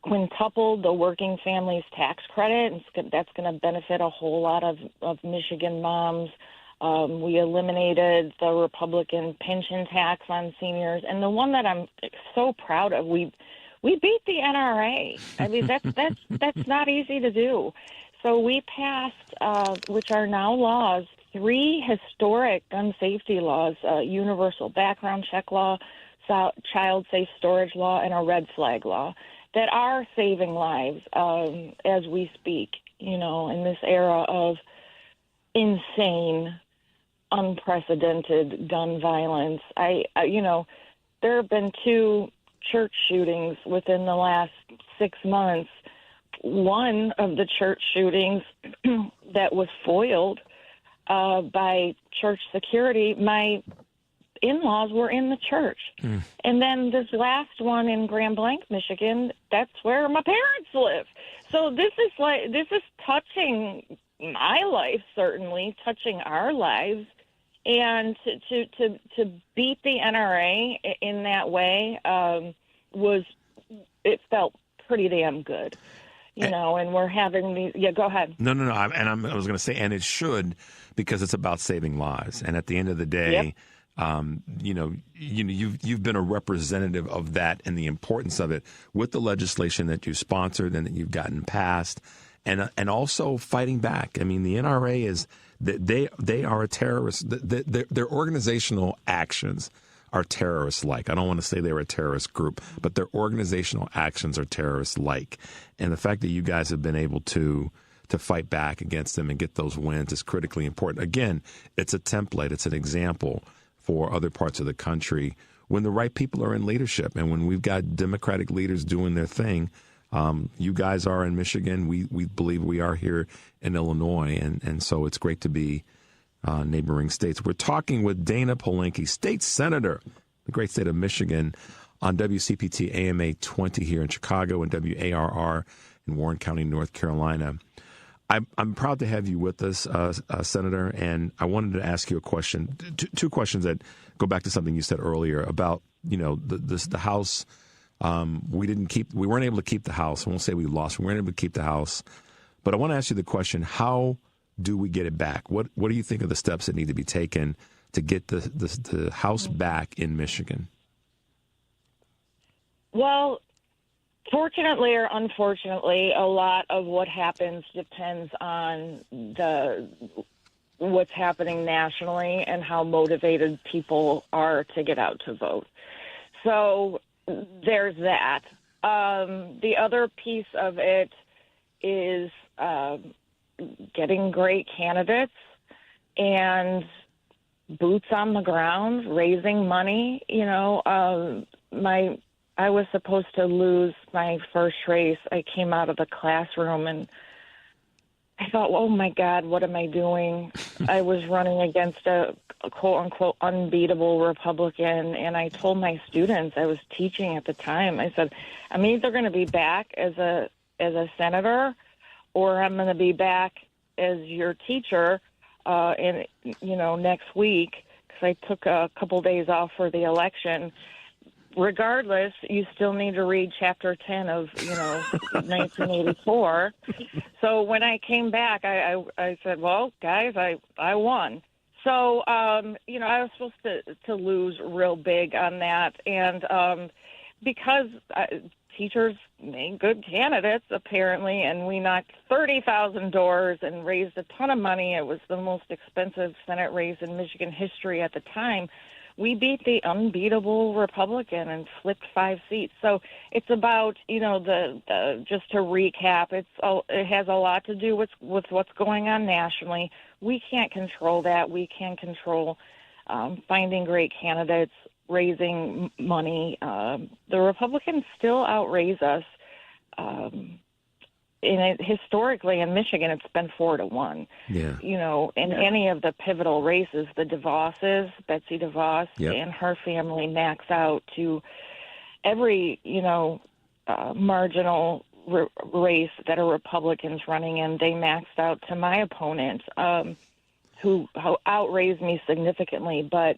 quintupled the working families tax credit, and that's going to benefit a whole lot of Michigan moms. We eliminated the Republican pension tax on seniors, and the one that I'm so proud of, we beat the NRA. I mean, that's not easy to do. So we passed, which are now laws, 3 historic gun safety laws: universal background check law, child safe storage law, and a red flag law, that are saving lives as we speak, in this era of insane, unprecedented gun violence. There have been 2 church shootings within the last 6 months. One of the church shootings that was foiled by church security, my in-laws were in the church. And then this last one in Grand Blanc, Michigan, that's where my parents live. So this is touching my life, certainly touching our lives, and to beat the NRA in that way it felt pretty damn good, and we're having these. Yeah, go ahead.
No. I was going to say, and it should, because it's about saving lives. And at the end of the day, you've been a representative of that and the importance of it with the legislation that you sponsored and that you've gotten passed, and also fighting back. I mean, the NRA is they are a terrorist. Their organizational actions are terrorist-like. I don't want to say they're a terrorist group, but their organizational actions are terrorist-like. And the fact that you guys have been able to fight back against them and get those wins is critically important. Again, it's a template. It's an example for other parts of the country when the right people are in leadership and when we've got Democratic leaders doing their thing. You guys are in Michigan. We believe we are here in Illinois. And so it's great to be neighboring states. We're talking with Dayna Polehanki, state senator, the great state of Michigan, on WCPT AMA 20 here in Chicago and WARR in Warren County, North Carolina. I'm proud to have you with us, Senator, and I wanted to ask you a question, 2 questions that go back to something you said earlier about, the House. We weren't able to keep the House. I won't say we lost. We weren't able to keep the House. But I want to ask you the question, how do we get it back? What do you think are the steps that need to be taken to get the House back in Michigan?
Well, fortunately or unfortunately, a lot of what happens depends on what's happening nationally and how motivated people are to get out to vote. So there's that. The other piece of it is getting great candidates and boots on the ground, raising money. You know, I was supposed to lose my first race. I came out of the classroom and I thought, oh my God, what am I doing? I was running against a quote unquote unbeatable Republican, and I told my students, I was teaching at the time, I said, I'm either going to be back as a senator, or I'm going to be back as your teacher next week, because I took a couple days off for the election. Regardless, you still need to read Chapter 10 of 1984. So when I came back, I said, well, guys, I won. So I was supposed to lose real big on that, and because teachers made good candidates, apparently, and we knocked 30,000 doors and raised a ton of money. It was the most expensive Senate race in Michigan history at the time. We beat the unbeatable Republican and flipped 5 seats. So it's about, just to recap, it has a lot to do with what's going on nationally. We can't control that. We can control finding great candidates, raising money. The Republicans still outraise us. Historically in Michigan, it's been 4-1.
Yeah.
In any of the pivotal races, the DeVosses, Betsy DeVos,
yep,
and her family max out to every, marginal race that a Republican's running in. They maxed out to my opponent, who outraised me significantly. But,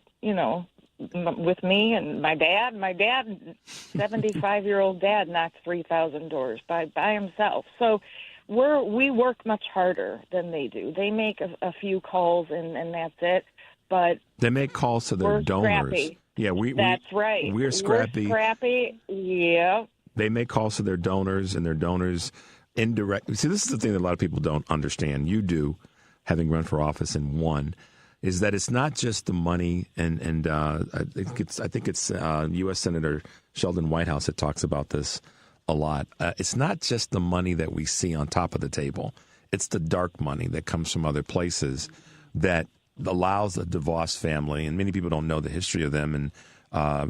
with me and my dad, 75-year-old dad knocked 3,000 doors by himself. So we work much harder than they do. They make a few calls and that's it. But
they make calls to their donors.
Scrappy.
Yeah,
that's right.
We're scrappy.
We're scrappy. Yeah.
They make calls to their donors, and their donors indirectly. See, this is the thing that a lot of people don't understand. You do, having run for office and won, is that it's not just the money, and I think it's U.S. Senator Sheldon Whitehouse that talks about this a lot. It's not just the money that we see on top of the table. It's the dark money that comes from other places that allows the DeVos family, and many people don't know the history of them and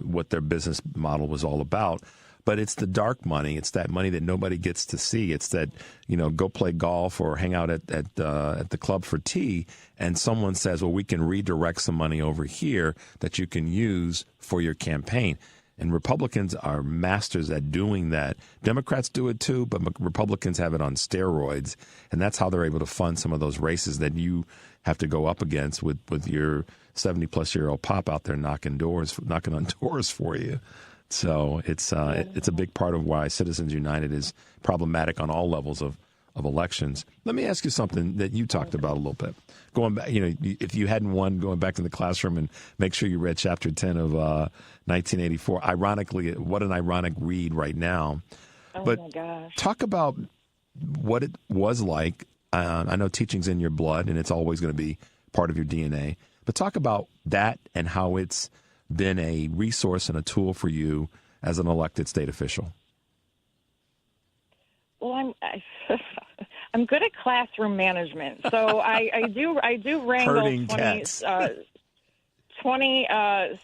what their business model was all about. But it's the dark money. It's that money that nobody gets to see. It's that, go play golf or hang out at the club for tea, and someone says, well, we can redirect some money over here that you can use for your campaign. And Republicans are masters at doing that. Democrats do it too, but Republicans have it on steroids. And that's how they're able to fund some of those races that you have to go up against with your 70-plus-year-old pop out there knocking on doors for you. So it's a big part of why Citizens United is problematic on all levels of elections. Let me ask you something that you talked about a little bit. Going back, if you hadn't won, going back to the classroom and make sure you read Chapter 10 of 1984. Ironically, what an ironic read right now.
Oh,
but
my gosh.
Talk about what it was like. I know teaching's in your blood, and it's always going to be part of your DNA. But talk about that and how it's been a resource and a tool for you as an elected state official.
Well, I'm good at classroom management, so I do wrangle 20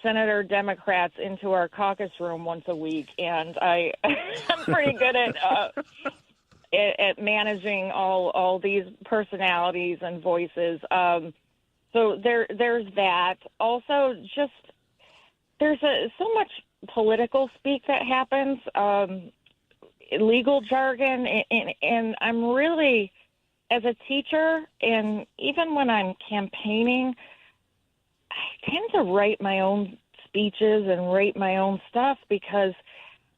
Senator Democrats into our caucus room once a week, and I'm pretty good at managing all these personalities and voices. So there's that. Also, just there's so much political speak that happens, legal jargon, and I'm really, as a teacher, and even when I'm campaigning, I tend to write my own speeches and write my own stuff because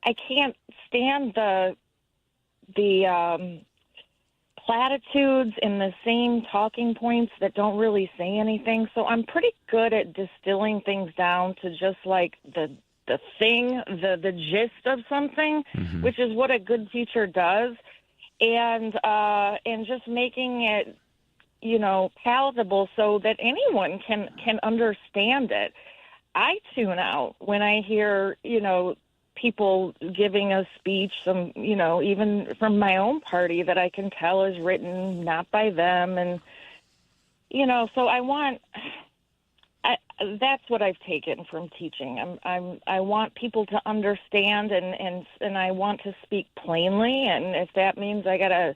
I can't stand the platitudes and the same talking points that don't really say anything. So I'm pretty good at distilling things down to just like the thing, the gist of something, mm-hmm. which is what a good teacher does, and just making it, palatable so that anyone can understand it. I tune out when I hear, people giving a speech, even from my own party that I can tell is written not by them. And, so that's what I've taken from teaching. I want people to understand and I want to speak plainly. And if that means I got to,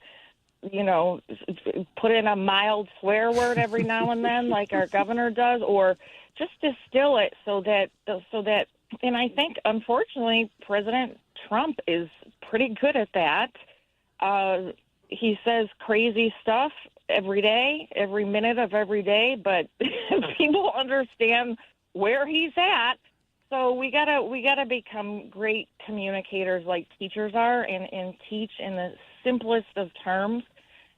put in a mild swear word every now and then, like our governor does, or just distill it so that, and I think, unfortunately, President Trump is pretty good at that. He says crazy stuff every day, every minute of every day, but people understand where he's at. So we gotta become great communicators like teachers are and teach in the simplest of terms,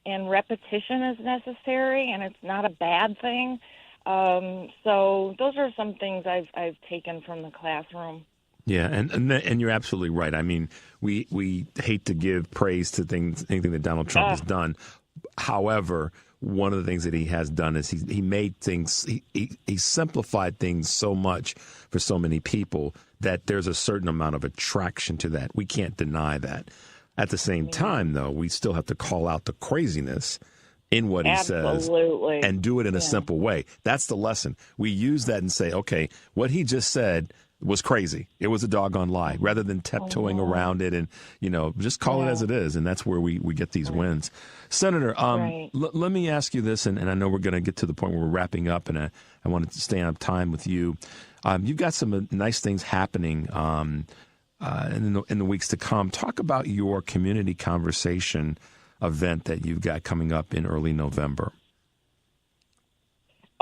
and repetition is necessary, and it's not a bad thing. So those are some things I've taken from the classroom.
Yeah, and you're absolutely right. I mean, we hate to give praise to anything that Donald Trump has done. However, one of the things that he has done is he made things, he simplified things so much for so many people that there's a certain amount of attraction to that. We can't deny that. At the same time, though, we still have to call out the craziness in what he says and do it in a simple way. That's the lesson. We use that and say, okay, what he just said was crazy. It was a doggone lie, rather than tiptoeing around it and, just call it as it is. And that's where we get these wins. Senator, let me ask you this, and I know we're going to get to the point where we're wrapping up, and I wanted to stay on time with you. You've got some nice things happening in the weeks to come. Talk about your community conversation event that you've got coming up in early November.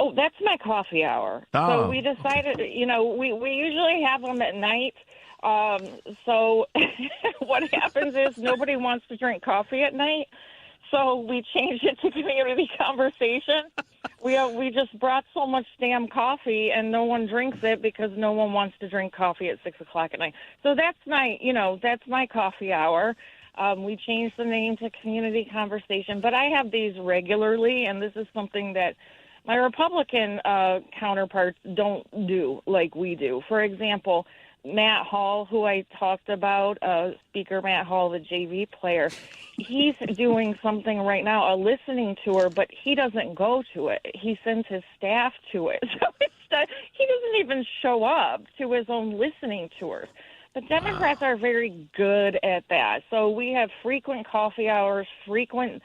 Oh, that's my coffee hour. So we decided, we usually have them at night. So what happens is nobody wants to drink coffee at night. So we changed it to community conversation. We just brought so much damn coffee and no one drinks it because no one wants to drink coffee at 6 o'clock at night. So that's my coffee hour. We changed the name to community conversation, but I have these regularly, and this is something that my Republican counterparts don't do like we do. For example, Matt Hall, who I talked about, Speaker Matt Hall, the JV player, he's doing something right now, a listening tour, but he doesn't go to it. He sends his staff to it. So he doesn't even show up to his own listening tours. The Democrats are very good at that. So we have frequent coffee hours, frequent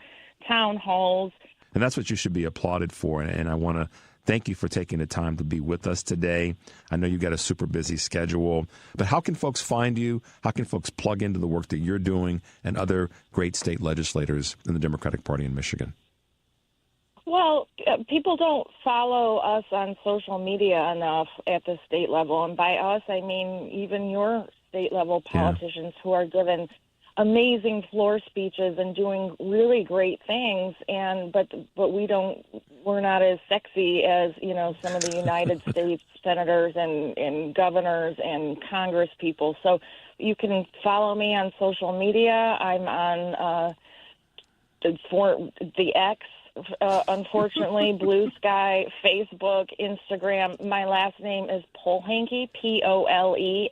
town halls.
And that's what you should be applauded for. And I want to thank you for taking the time to be with us today. I know you got a super busy schedule, but how can folks find you? How can folks plug into the work that you're doing and other great state legislators in the Democratic Party in Michigan?
Well, people don't follow us on social media enough at the state level. And by us, I mean even your state-level politicians who are given amazing floor speeches and doing really great things, but we're not as sexy as some of the United States senators and governors and Congress people. So you can follow me on social media. I'm on the X, unfortunately, Blue Sky, Facebook, Instagram. My last name is Polehanki, Polehanki.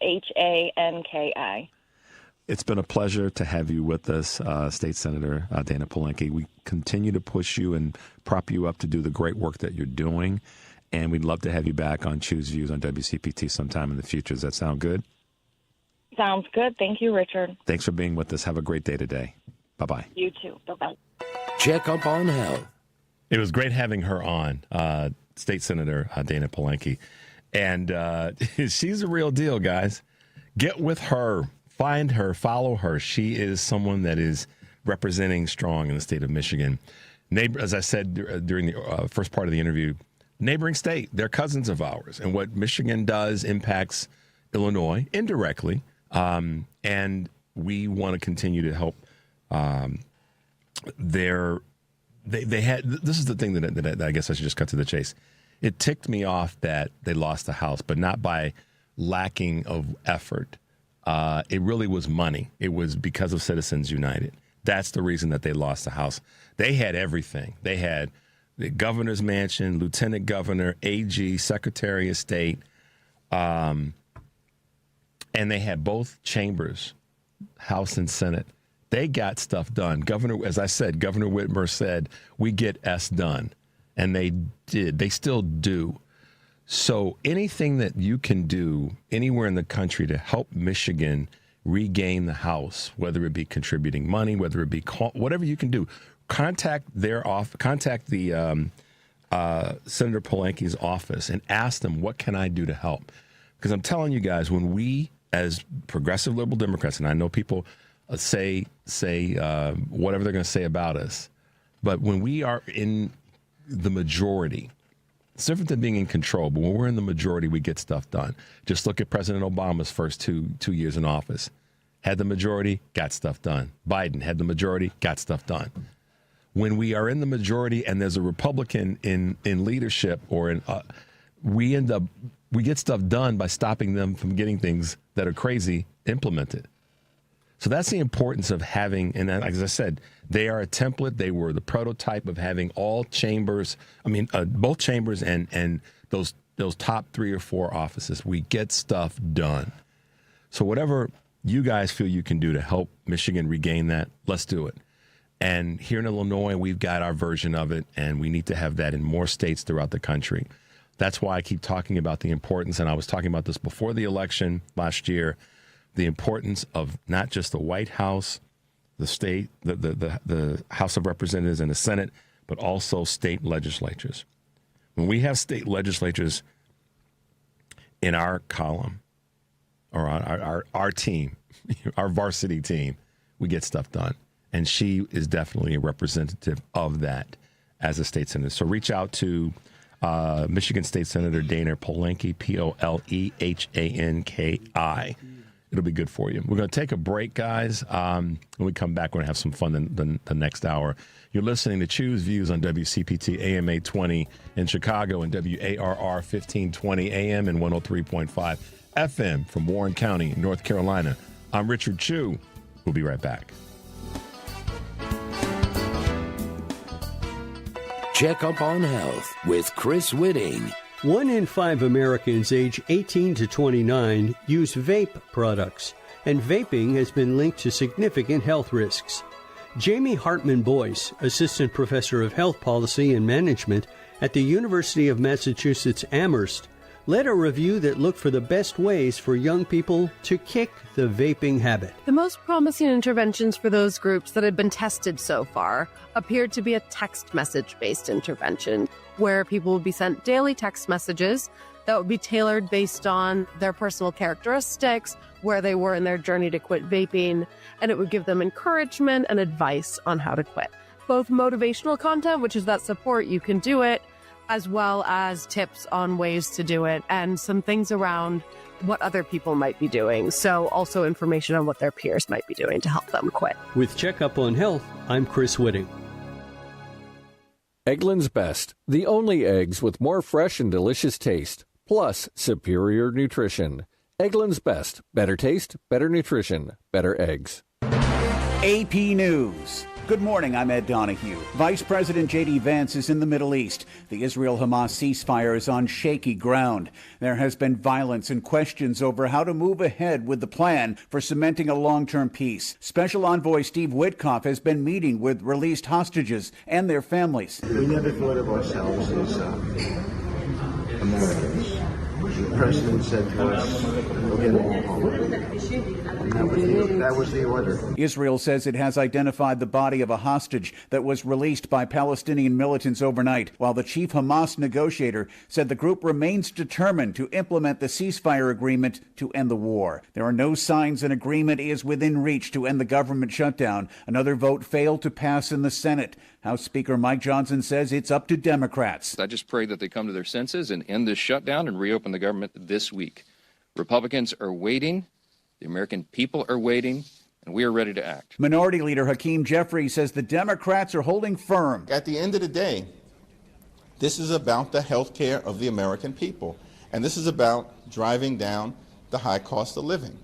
It's been a pleasure to have you with us, State Senator Dayna Polehanki. We continue to push you and prop you up to do the great work that you're doing, and we'd love to have you back on Choose Views on WCPT sometime in the future. Does that sound good?
Sounds good. Thank you, Richard.
Thanks for being with us. Have a great day today. Bye-bye.
You too. Bye-bye.
Check up on health.
It was great having her on, State Senator Dayna Polehanki. And she's a real deal, guys. Get with her. Find her. Follow her. She is someone that is representing strong in the state of Michigan. As I said during the first part of the interview, neighboring state. They're cousins of ours. And what Michigan does impacts Illinois indirectly. And we want to continue to help They had. This is the thing that I guess I should just cut to the chase. It ticked me off that they lost the House, but not by lacking of effort. It really was money. It was because of Citizens United. That's the reason that they lost the House. They had everything. They had the governor's mansion, lieutenant governor, AG, Secretary of State. And they had both chambers, House and Senate. They got stuff done. As I said, Governor Whitmer said, we get S done. And they did. They still do. So anything that you can do anywhere in the country to help Michigan regain the House, whether it be contributing money, whether it be whatever you can do, contact the Senator Polehanki's office and ask them, what can I do to help? Because I'm telling you guys, when we, as progressive liberal Democrats, and I know people say whatever they're going to say about us, but when we are in the majority, it's different than being in control, but when we're in the majority, we get stuff done. Just look at President Obama's first two years in office. Had the majority, got stuff done. Biden had the majority, got stuff done. When we are in the majority and there's a Republican in leadership, or we get stuff done by stopping them from getting things that are crazy implemented. So that's the importance of having, and as I said, they are a template. They were the prototype of having all chambers, both chambers and those top 3 or 4 offices. We get stuff done. So whatever you guys feel you can do to help Michigan regain that, let's do it. And here in Illinois, we've got our version of it, and we need to have that in more states throughout the country. That's why I keep talking about the importance, and I was talking about this before the election last year, the importance of not just the White House, the state, the House of Representatives and the Senate, but also state legislatures. When we have state legislatures in our column, or our team, our varsity team, we get stuff done. And she is definitely a representative of that as a state senator. So reach out to Michigan State Senator Dayna Polehanki, Polehanki. It'll be good for you. We're going to take a break, guys. When we come back, we're going to have some fun the next hour. You're listening to Choose Views on WCPT AM 820 in Chicago and WARR 1520 AM and 103.5 FM from Warren County, North Carolina. I'm Richard Chu. We'll be right back.
Check up on health with Chris Whitting.
1 in 5 Americans age 18 to 29 use vape products, and vaping has been linked to significant health risks. Jamie Hartman Boyce, Assistant Professor of Health Policy and Management at the University of Massachusetts Amherst, led a review that looked for the best ways for young people to kick the vaping habit.
The most promising interventions for those groups that had been tested so far appeared to be a text message-based intervention, where people would be sent daily text messages that would be tailored based on their personal characteristics, where they were in their journey to quit vaping, and it would give them encouragement and advice on how to quit. Both motivational content, which is that support, you can do it, as well as tips on ways to do it and some things around what other people might be doing. So also information on what their peers might be doing to help them quit.
With Checkup on Health, I'm Chris Whitting.
Eggland's Best, the only eggs with more fresh and delicious taste, plus superior nutrition. Eggland's Best, better taste, better nutrition, better eggs.
AP News. Good morning, I'm Ed Donahue. Vice President J.D. Vance is in the Middle East. The Israel-Hamas ceasefire is on shaky ground. There has been violence and questions over how to move ahead with the plan for cementing a long-term peace. Special Envoy Steve Witkoff has been meeting with released hostages and their families.
We never thought of ourselves as Americans. The president said to us, we're getting home. And that was the order.
Israel says it has identified the body of a hostage that was released by Palestinian militants overnight, while the chief Hamas negotiator said the group remains determined to implement the ceasefire agreement to end the war. There are no signs an agreement is within reach to end the government shutdown. Another vote failed to pass in the Senate. House Speaker Mike Johnson says it's up to Democrats.
I just pray that they come to their senses and end this shutdown and reopen the government this week. Republicans are waiting. The American people are waiting, and we are ready to act.
Minority Leader Hakeem Jeffries says the Democrats are holding firm.
At the end of the day, this is about the health care of the American people, and this is about driving down the high cost of living.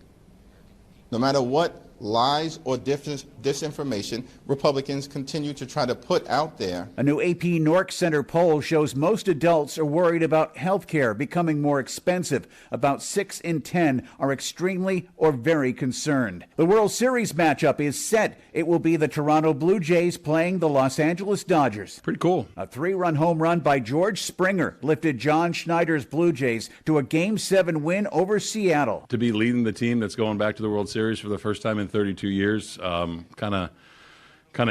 No matter what lies or different disinformation Republicans continue to try to put out there.
A new AP Nork Center poll shows most adults are worried about health care becoming more expensive. About 6 in 10 are extremely or very concerned. The World Series matchup is set. It will be the Toronto Blue Jays playing the Los Angeles Dodgers.
Pretty cool.
A 3-run home run by George Springer lifted John Schneider's Blue Jays to a Game 7 win over Seattle.
To be leading the team that's going back to the World Series for the first time in 32 years, kind of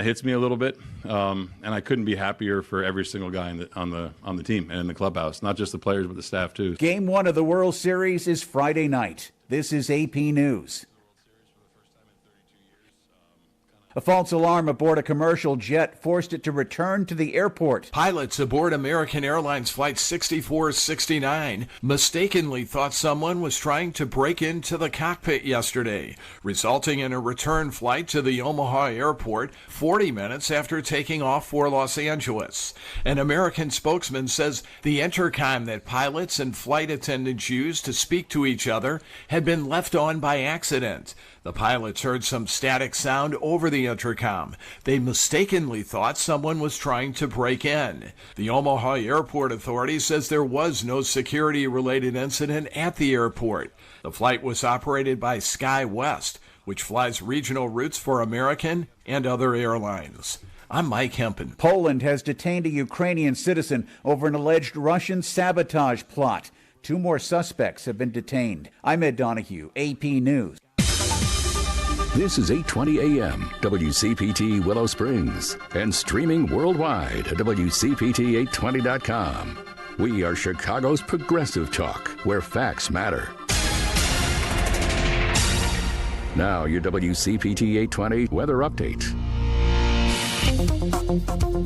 hits me a little bit, and I couldn't be happier for every single guy on the team and in the clubhouse, not just the players but the staff too.
Game 1 of the World Series is Friday night. This is AP News. A false alarm aboard a commercial jet forced it to return to the airport.
Pilots aboard American Airlines Flight 6469 mistakenly thought someone was trying to break into the cockpit yesterday, resulting in a return flight to the Omaha airport 40 minutes after taking off for Los Angeles. An American spokesman says the intercom that pilots and flight attendants used to speak to each other had been left on by accident. The pilots heard some static sound over the intercom. They mistakenly thought someone was trying to break in. The Omaha Airport Authority says there was no security-related incident at the airport. The flight was operated by SkyWest, which flies regional routes for American and other airlines. I'm Mike Hempen.
Poland has detained a Ukrainian citizen over an alleged Russian sabotage plot. 2 more suspects have been detained. I'm Ed Donahue, AP News.
This is 820 AM, WCPT Willow Springs, and streaming worldwide at WCPT820.com. We are Chicago's progressive talk, where facts matter. Now, your WCPT 820 weather update.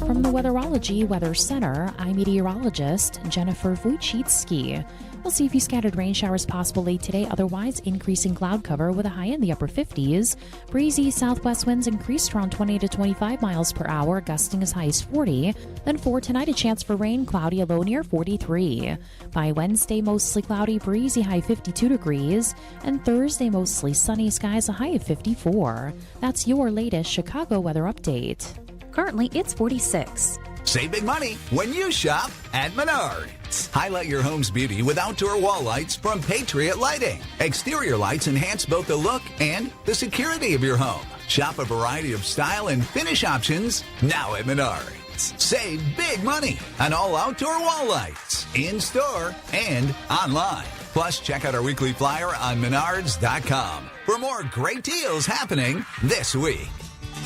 From the Weatherology Weather Center, I'm meteorologist Jennifer Wojcicki. We'll see a few scattered rain showers possible late today, otherwise increasing cloud cover with a high in the upper 50s. Breezy southwest winds increased around 20 to 25 miles per hour, gusting as high as 40. Then for tonight, a chance for rain, cloudy, a low near 43. By Wednesday, mostly cloudy, breezy, high 52 degrees. And Thursday, mostly sunny skies, a high of 54. That's your latest Chicago weather update.
Currently, it's 46.
Save big money when you shop at Menards. Highlight your home's beauty with outdoor wall lights from Patriot Lighting. Exterior lights enhance both the look and the security of your home. Shop a variety of style and finish options now at Menards. Save big money on all outdoor wall lights, in-store and online. Plus, check out our weekly flyer on Menards.com for more great deals happening this week.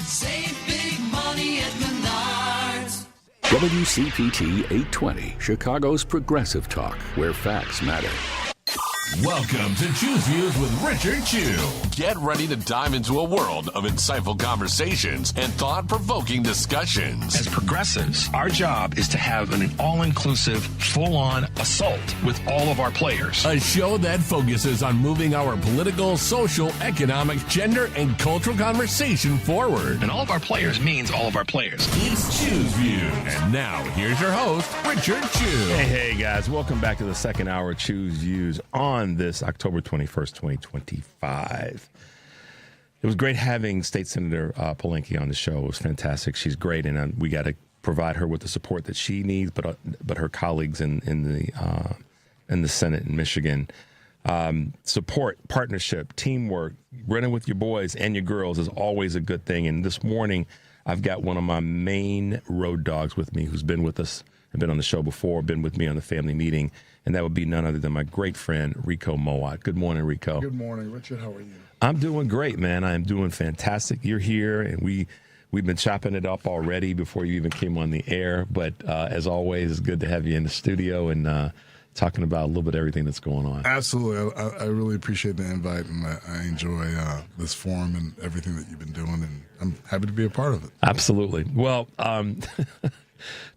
Save big money at Menards.
WCPT 820, Chicago's progressive talk, where facts matter.
Welcome to Choose Views with Richard Chew. Get ready to dive into a world of insightful conversations and thought-provoking discussions.
As progressives, our job is to have an all-inclusive, full-on assault with all of our players.
A show that focuses on moving our political, social, economic, gender, and cultural conversation forward.
And all of our players means all of our players.
It's Choose Views. And now, here's your host, Richard Chew.
Hey, guys. Welcome back to the second hour of Choose Views on this October 21st, 2025. It was great having State Senator Polehanki on the show. It was fantastic. She's great, and we got to provide her with the support that she needs, but her colleagues in the Senate in Michigan. Support, partnership, teamwork, running with your boys and your girls is always a good thing. And this morning, I've got one of my main road dogs with me who's been with us and been on the show before, been with me on the family meeting, and that would be none other than my great friend, Enrico Mowatt. Good morning, Rico.
Good morning, Richard. How are you?
I'm doing great, man. I am doing fantastic. You're here, and we've been chopping it up already before you even came on the air. But as always, it's good to have you in the studio and talking about a little bit of everything that's going on.
Absolutely. I really appreciate the invite, and I enjoy this forum and everything that you've been doing, and I'm happy to be a part of it.
Absolutely. Well,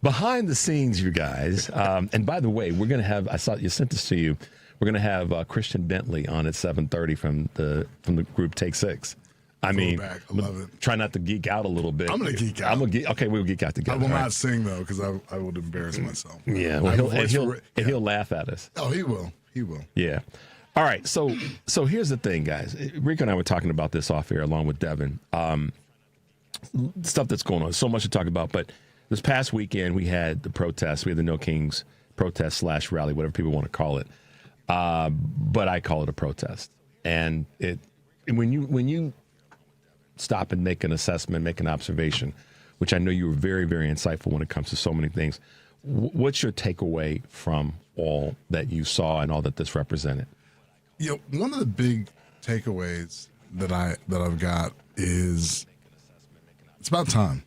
behind the scenes, you guys, and by the way, we're going to have, I saw you sent this to you, we're going to have Khristian Dentley on at 7:30 from the group Take Six. I mean,
I love it.
Try not to geek out a little bit.
I'm going to geek out.
Okay, we'll geek out together.
I will not sing, though, because I would embarrass myself.
Yeah, well, he'll laugh at us.
Oh, he will. He will.
Yeah. All right, so here's the thing, guys. Rico and I were talking about this off air along with Devin. stuff that's going on. So much to talk about. But this past weekend, we had the protest. We had the No Kings protest / rally, whatever people want to call it. But I call it a protest. And when you stop and make an assessment, make an observation, which I know you were very, very insightful when it comes to so many things, what's your takeaway from all that you saw and all that this represented?
One of the big takeaways that I've got is it's about time.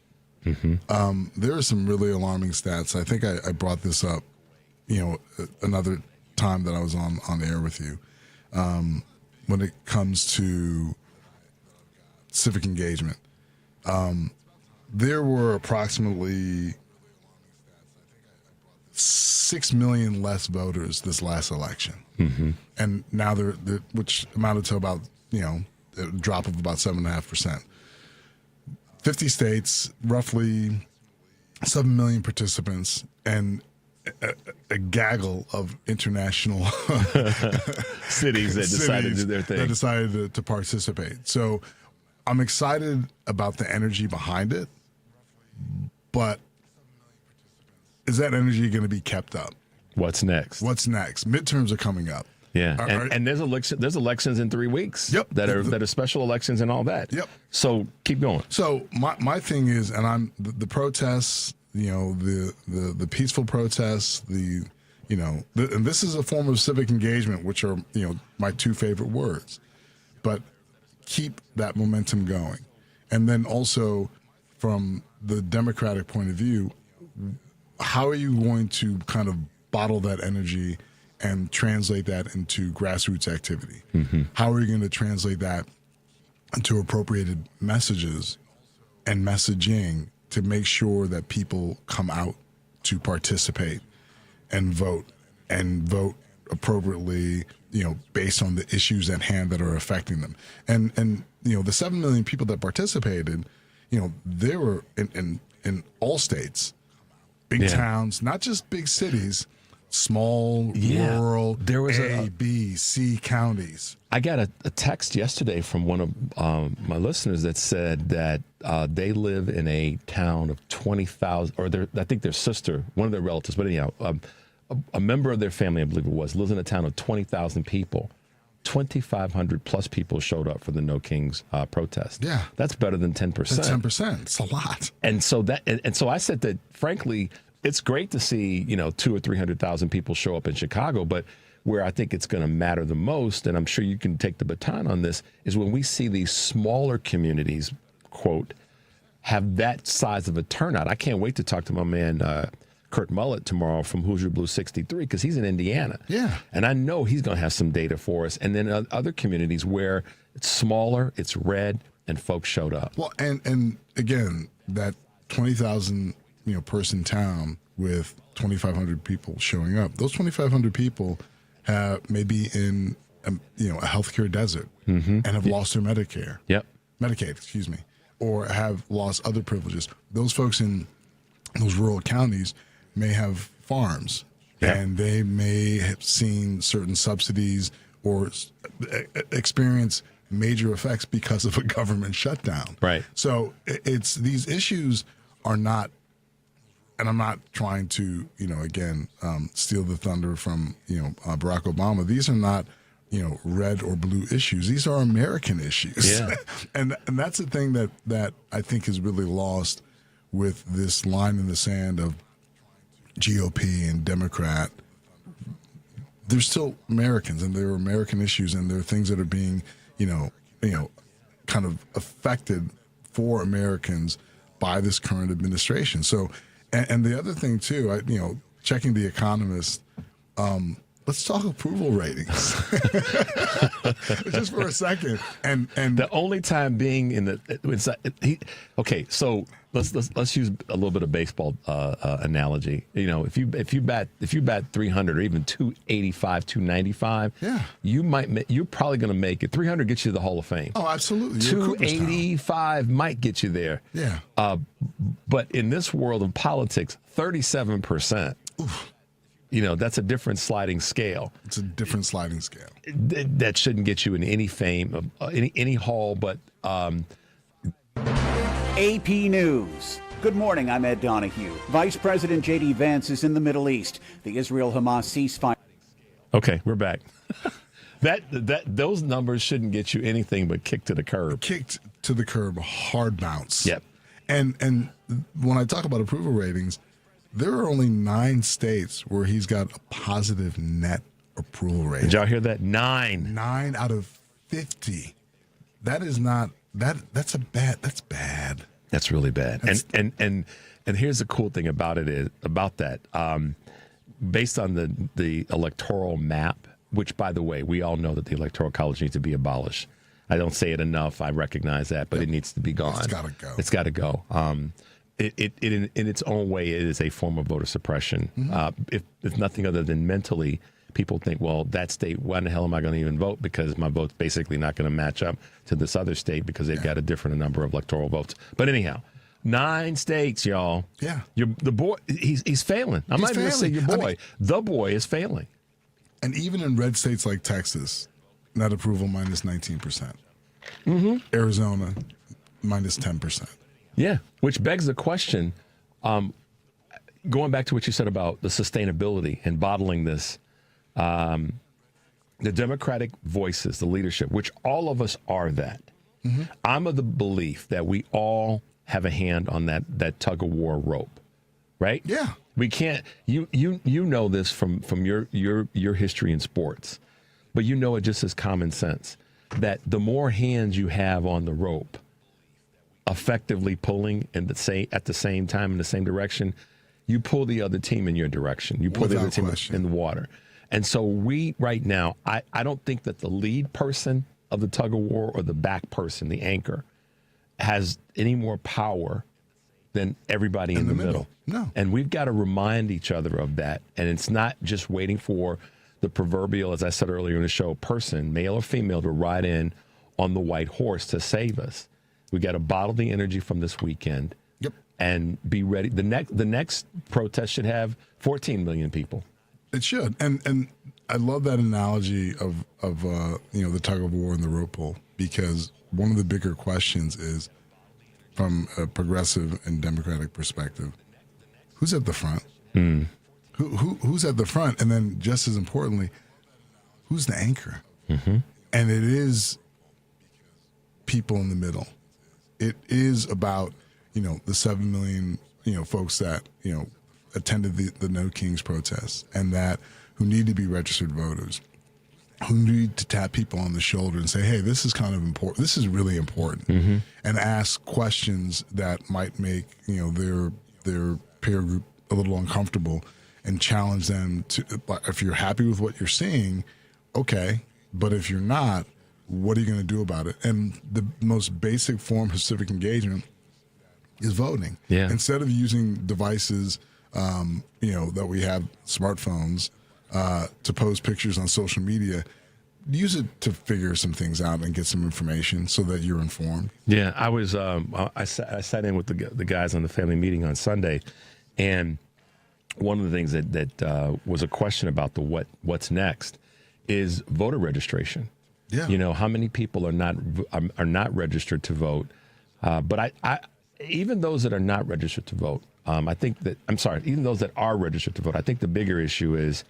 Mm-hmm. There are some really alarming stats. I think I brought this up, another time that I was on the air with you. When it comes to civic engagement, there were approximately 6 million less voters this last election. Mm-hmm. And now which amounted to about, a drop of about 7.5%. 50 states, roughly 7 million participants, and a gaggle of international
cities that decided to do their thing.
That decided to participate. So I'm excited about the energy behind it, but is that energy going to be kept up?
What's next?
Midterms are coming up.
Yeah, and there's elections in 3 weeks. Yep, that are special elections and all that.
Yep.
So keep going.
So my thing is, and I'm the protests, the peaceful protests, and this is a form of civic engagement, which are my two favorite words. But keep that momentum going, and then also from the Democratic point of view, how are you going to kind of bottle that energy and translate that into grassroots activity? Mm-hmm. How are you going to translate that into appropriated messages and messaging to make sure that people come out to participate and vote appropriately, based on the issues at hand that are affecting them? And the 7 million people that participated, they were in all states, big towns, not just big cities, small, rural,
there was
B, C counties.
I got a text yesterday from one of my listeners that said that they live in a town of 20,000, or I think their sister, one of their relatives, but anyhow, a member of their family, I believe it was, lives in a town of 20,000 people. 2,500 plus people showed up for the No Kings protest.
Yeah,
that's better than 10%.
That's 10%. It's a lot.
And so I said that, frankly, it's great to see 200,000 or 300,000 people show up in Chicago, but where I think it's going to matter the most, and I'm sure you can take the baton on this, is when we see these smaller communities, quote, have that size of a turnout. I can't wait to talk to my man Kurt Mullet tomorrow from Hoosier Blue 63, because he's in Indiana.
Yeah.
And I know he's going to have some data for us. And then other communities where it's smaller, it's red, and folks showed up.
Well, and again, that 20,000 person town with 2,500 people showing up, those 2,500 people may be in a healthcare desert and have lost their Medicaid, excuse me, or have lost other privileges. Those folks in those rural counties may have farms, and they may have seen certain subsidies or experience major effects because of a government shutdown.
Right.
So it's these issues are not, and I'm not trying to, steal the thunder from, Barack Obama. These are not, red or blue issues. These are American issues.
Yeah.
and that's the thing that I think is really lost with this line in the sand of GOP and Democrat. They're still Americans, and there are American issues, and there are things that are being, kind of affected for Americans by this current administration. So, and the other thing too, checking The Economist, let's talk approval ratings just for a second. And
the only time being in okay, so let's use a little bit of baseball analogy. If you bat 300 or even 285, 295, you're probably going to make it. 300 gets you to the Hall of Fame.
Oh, absolutely.
285 might get you there.
Yeah.
But in this world of politics, 37%.
Oof.
That's a different sliding scale.
It's a different sliding scale.
That shouldn't get you in any fame, any hall, but.
AP News. Good morning, I'm Ed Donahue. Vice President J.D. Vance is in the Middle East. The Israel-Hamas ceasefire.
Okay, we're back. Those numbers shouldn't get you anything but kicked to the curb.
Kicked to the curb, hard bounce.
Yep.
And when I talk about approval ratings, there are only 9 states where he's got a positive net approval rating.
Did y'all hear that? 9.
9 out of 50. That is not that's bad.
That's really bad. And here's the cool thing about that. Based on the electoral map, which, by the way, we all know that the Electoral College needs to be abolished. I don't say it enough. I recognize that, but it needs to be gone.
It's got to go.
It's got to go. It in its own way, it is a form of voter suppression. If nothing other than mentally, people think, well, that state, why in the hell am I going to even vote? Because my vote's basically not going to match up to this other state because they've got a different number of electoral votes. But anyhow, 9 states, y'all.
Yeah.
The boy, he's failing. I'm not even going to say your boy. The boy is failing.
And even in red states like Texas, net approval minus 19%. Arizona, minus 10%.
Yeah, which begs the question, going back to what you said about the sustainability and bottling this, the Democratic voices, the leadership, which all of us are that. I'm of the belief that we all have a hand on that tug of war rope, right?
Yeah.
We can't. You know this from your history in sports, but you know it just as common sense that the more hands you have on the rope, effectively pulling at the same time in the same direction, you pull the other team in your direction. You pull the other team in the water. And so we right now, I don't think that the lead person of the tug of war or the back person, the anchor, has any more power than everybody in the middle.
No.
And we've got to remind each other of that. And it's not just waiting for the proverbial, as I said earlier in the show, person, male or female, to ride in on the white horse to save us. We got to bottle the energy from this weekend.
Yep.
And be ready. The next protest should have 14 million people.
It should. And I love that analogy of the tug of war and the rope pull, because one of the bigger questions is, from a progressive and democratic perspective, who's at the front? Who's at the front? And then, just as importantly, who's the anchor? And it is people in the middle. It is about, the 7 million, folks that, attended the No Kings protests, and that who need to be registered voters, who need to tap people on the shoulder and say, hey, this is kind of important. This is really important. And ask questions that might make, their peer group a little uncomfortable, and challenge them to, if you're happy with what you're seeing, okay, but if you're not, what are you going to do about it? And the most basic form of civic engagement is voting.
Yeah.
Instead of using devices, that we have, smartphones, to post pictures on social media, use it to figure some things out and get some information so that you're informed.
Yeah, I was. I sat in with the guys on the family meeting on Sunday, and one of the things that was a question about what's next is voter registration.
Yeah.
How many people are not registered to vote? But I even those that are not registered to vote, even those that are registered to vote, I think the bigger issue is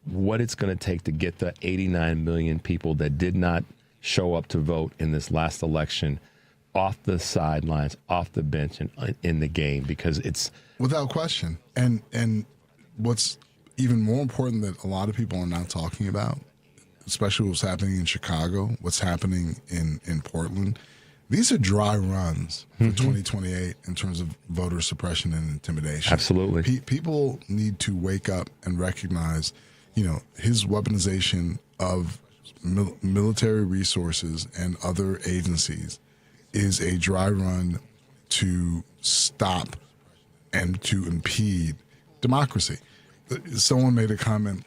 what it's going to take to get the 89 million people that did not show up to vote in this last election off the sidelines, off the bench, and in the game, because it's
without question. And what's even more important that a lot of people are not talking about, especially what's happening in Chicago, what's happening in Portland, these are dry runs for 2028 in terms of voter suppression and intimidation.
Absolutely.
People need to wake up and recognize, his weaponization of military resources and other agencies is a dry run to stop and to impede democracy. Someone made a comment,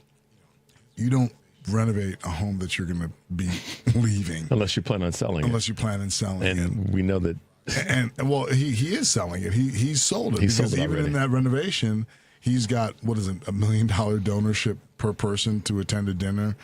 you don't renovate a home that you're going to be leaving.
Unless you plan on selling it.
Unless you plan on selling it.
And we know that.
And well, he is selling it. He's sold it.
He's
because
sold it
even
already.
in that renovation, he's got, $1 million donorship per person to attend a dinner,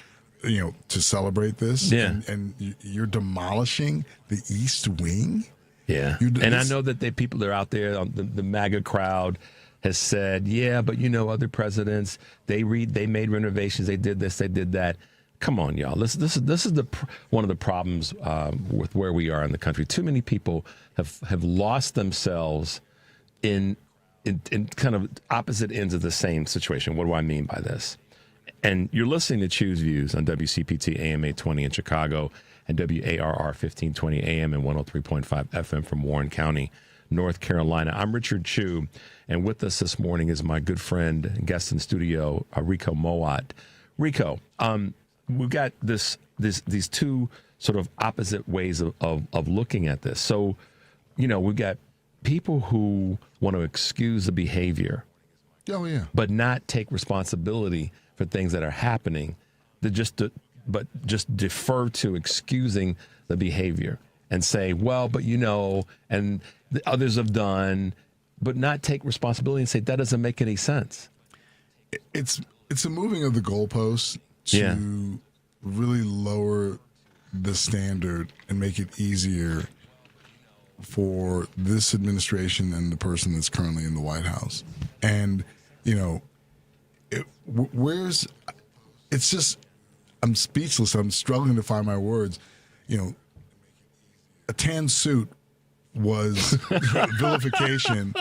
to celebrate this.
Yeah.
And you're demolishing the East Wing
Yeah. And I know that people that are out there, the MAGA crowd has said, yeah, but other presidents, they made renovations, they did this, they did that. Come on, y'all. This is one of the problems with where we are in the country. Too many people have lost themselves in kind of opposite ends of the same situation. What do I mean by this? And you're listening to Choose Views on WCPT AM 820 in Chicago and WARR 1520 AM and 103.5 FM from Warren County, North Carolina. I'm Richard Chu, and with us this morning is my good friend and guest in studio, Enrico Mowatt. Rico, we've got these two sort of opposite ways of looking at this. So, we've got people who want to excuse the behavior, but not take responsibility for things that are happening, but just defer to excusing the behavior and say, well, but and the others have done, but not take responsibility and say that doesn't make any sense.
It's a moving of the goalposts to really lower the standard and make it easier for this administration and the person that's currently in the White House. And, I'm speechless. I'm struggling to find my words. A tan suit was vilification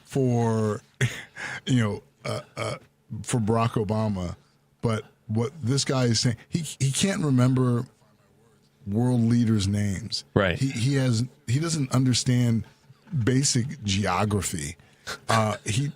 for Barack Obama. But what this guy is saying, he can't remember world leaders' names.
Right.
He doesn't understand basic geography. He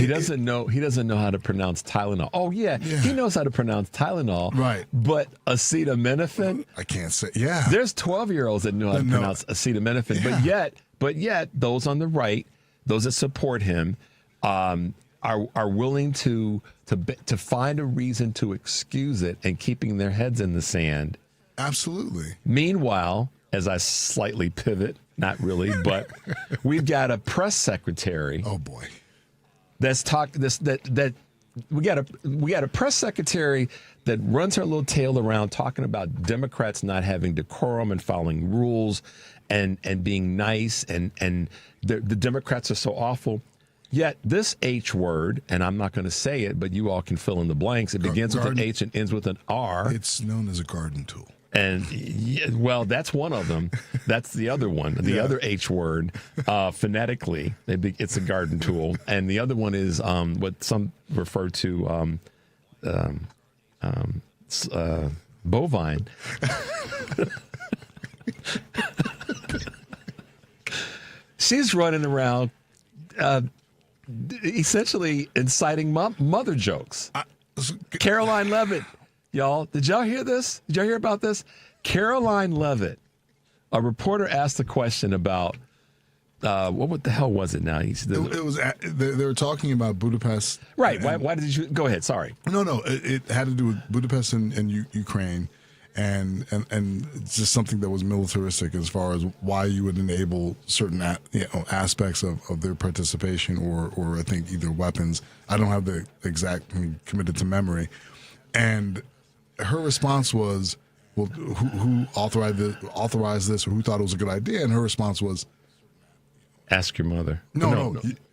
doesn't
know how to pronounce Tylenol. Oh yeah, he knows how to pronounce Tylenol.
Right.
But acetaminophen,
I can't say. Yeah.
There's 12-year-olds that know how to pronounce acetaminophen. Yeah. But yet those on the right, those that support him, are willing to find a reason to excuse it and keeping their heads in the sand.
Absolutely.
Meanwhile, as I slightly pivot, not really, but we've got a press secretary.
Oh boy.
We got a press secretary that runs her little tail around talking about Democrats not having decorum and following rules and being nice and the Democrats are so awful. Yet this H word, and I'm not going to say it, but you all can fill in the blanks. It begins with an H and ends with an R.
It's known as a garden tool.
And that's one of them. That's the other one. The other H word, phonetically, it's a garden tool. And the other one is what some refer to bovine. She's running around essentially inciting mother jokes. Caroline Levitt. Y'all, did y'all hear this? Did y'all hear about this? Caroline Levitt, a reporter asked a question about what the hell was it now?
They were talking about Budapest.
Right. Why did you go ahead? Sorry.
No. It had to do with Budapest and Ukraine, and it's just something that was militaristic as far as why you would enable certain aspects of their participation or I think either weapons. I don't have the exact committed to memory, and her response was, well, who authorized this, or who thought it was a good idea? And her response was,
ask your mother.
No.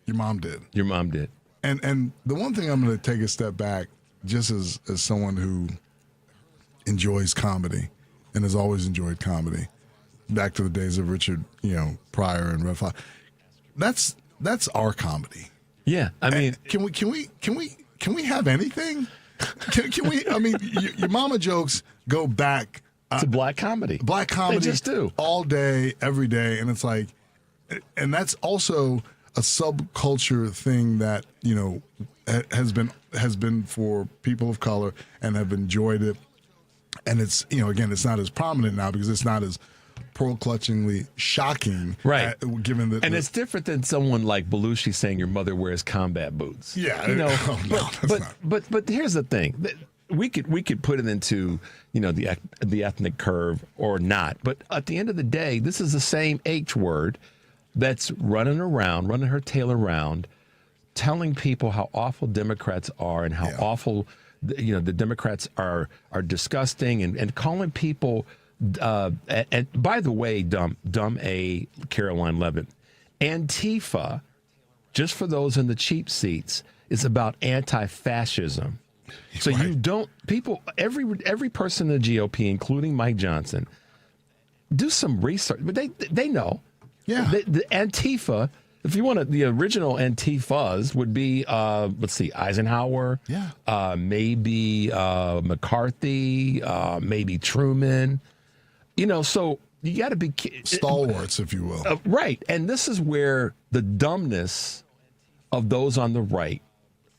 Your mom did.
Your mom did.
And the one thing I'm going to take a step back, just as someone who enjoys comedy and has always enjoyed comedy, back to the days of Richard, Pryor and Red Fox. That's our comedy.
Yeah, I mean,
can we have anything? Can we? I mean, your mama jokes go back
to black comedy.
Black comedy,
they just do
all day, every day, and it's like, and that's also a subculture thing that has been for people of color and have enjoyed it, and it's again, it's not as prominent now because it's not as pearl-clutchingly shocking,
right?
Given that,
and it's different than someone like Belushi saying your mother wears combat boots.
Yeah,
but here's the thing: we could put it into the ethnic curve or not. But at the end of the day, this is the same H word that's running her tail around, telling people how awful Democrats are and how awful the Democrats are disgusting and calling people And by the way, dumb A, Caroline Levitt, Antifa, just for those in the cheap seats, is about anti-fascism. So you don't, every person in the GOP, including Mike Johnson, do some research, but they know.
Yeah.
The Antifa, if you want to, the original Antifas would be, let's see, Eisenhower, maybe McCarthy, maybe Truman. So you got to be
stalwarts, if you will.
Right. And this is where the dumbness of those on the right,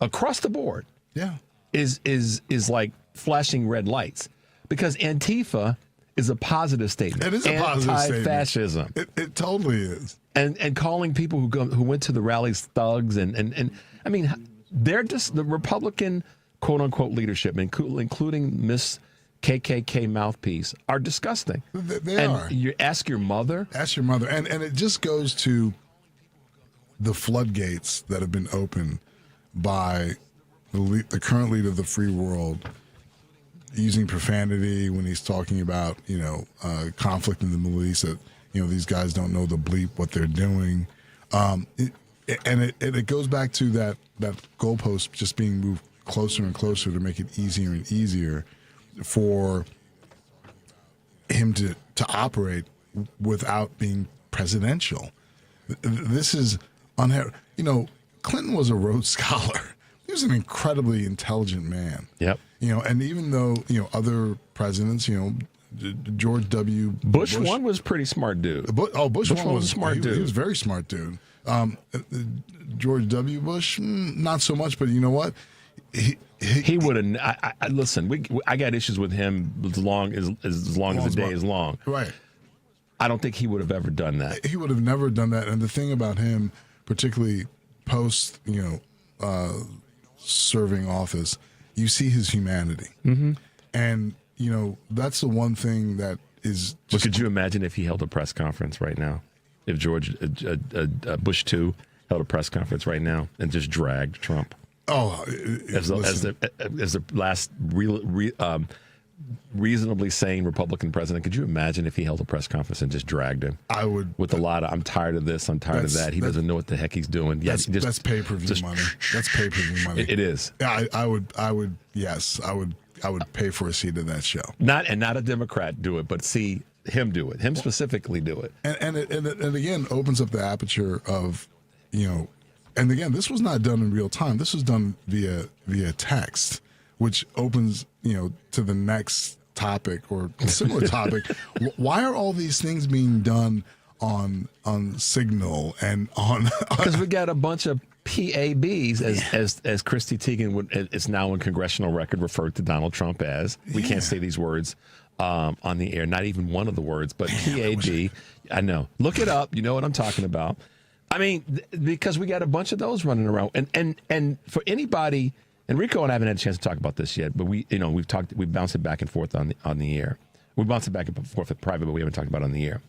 across the board, is like flashing red lights, because Antifa is a positive statement.
It is a positive statement.
Anti-fascism.
It totally is.
And calling people who went to the rallies thugs, and I mean, they're just the Republican quote unquote leadership, including Miss KKK mouthpiece, are disgusting.
They are.
You ask your mother.
Ask your mother, and it just goes to the floodgates that have been opened by the current leader of the free world, using profanity when he's talking about conflict in the Middle East, that these guys don't know the bleep what they're doing, and it goes back to that goalpost just being moved closer and closer to make it easier and easier for him to operate without being presidential. This is unheard. Clinton was a Rhodes Scholar. He was an incredibly intelligent man.
Yep.
And even though other presidents, George W.
Bush one was pretty smart dude.
Bush one was
a smart dude.
He was a very smart dude. George W. Bush, not so much. But you know what? He
would have. Listen, I got issues with him as long as the day is long.
Right.
I don't think he would have ever done that.
He would have never done that. And the thing about him, particularly post, serving office, you see his humanity.
Mm-hmm.
And, that's the one thing that is just...
But could you imagine if he held a press conference right now? If George Bush II held a press conference right now and just dragged Trump?
Oh,
as the last reasonably sane Republican president, could you imagine if he held a press conference and just dragged him?
I would.
With a lot of, I'm tired of this, I'm tired of that. He doesn't know what the heck he's doing.
That's pay-per-view money. That's pay-per-view money.
It is.
I would. Yes, I would pay for a seat in that show.
Not a Democrat do it, but see him do it. Him specifically do it.
And it again opens up the aperture of, and again, this was not done in real time. This was done via text, which opens, to the next topic or a similar topic. Why are all these things being done on Signal and on?
Because we got a bunch of PABs, as Christy Teigen is now in congressional record referred to Donald Trump as. We can't say these words on the air, not even one of the words, but PAB. I know. Look it up. You know what I'm talking about. I mean, because we got a bunch of those running around, and for anybody, Enrico and I haven't had a chance to talk about this yet, but we've bounced it back and forth on the air. We bounced it back and forth at private, but we haven't talked about it on the air.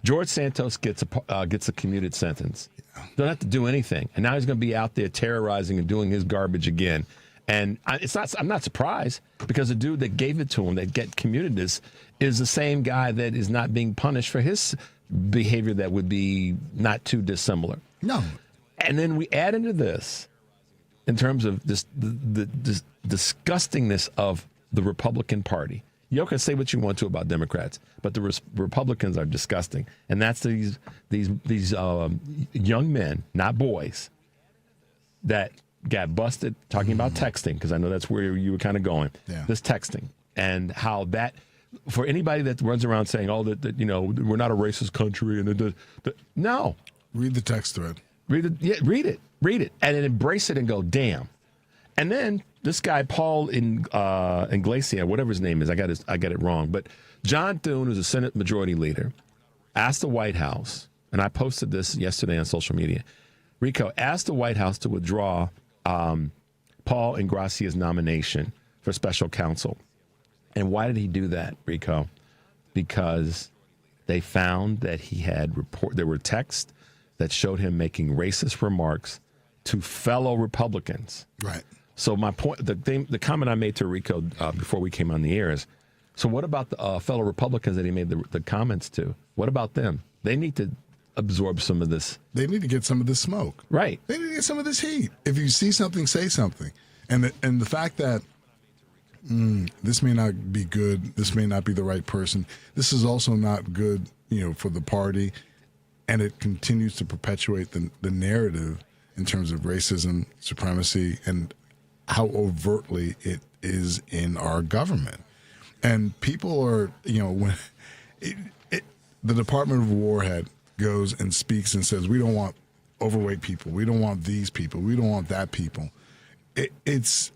George Santos gets a commuted sentence. Don't have to do anything, and now he's going to be out there terrorizing and doing his garbage again. And I'm not surprised, because the dude that gave it to him, that get commuted this, is the same guy that is not being punished for his behavior that would be not too dissimilar.
No.
And then we add into this, in terms of this the disgustingness of the Republican Party. You can say what you want to about Democrats, but the Republicans are disgusting, and that's these young men, not boys, that got busted talking about texting, because I know that's where you were kind of going.
Yeah.
This texting, and how that, for anybody that runs around saying, "Oh, that we're not a racist country," and no,
read the text thread.
Read it, and then embrace it and go, damn. And then this guy Paul Iglesias, whatever his name is, I got it wrong, but John Thune, who's a Senate Majority Leader, asked the White House, and I posted this yesterday on social media. Rico asked the White House to withdraw Paul Iglesias' nomination for special counsel. And why did he do that, Rico? Because they found that there were texts that showed him making racist remarks to fellow Republicans.
Right.
So my point, the comment I made to Rico before we came on the air is, So what about the fellow Republicans that he made the comments to? What about them? They need to absorb some of this.
They need to get some of this smoke.
Right.
They need to get some of this heat. If you see something, say something. And the fact that this may not be good, this may not be the right person, this is also not good, for the party, and it continues to perpetuate the narrative in terms of racism, supremacy, and how overtly it is in our government. And people are, when the Department of War goes and speaks and says, we don't want overweight people, we don't want these people, we don't want that people. It's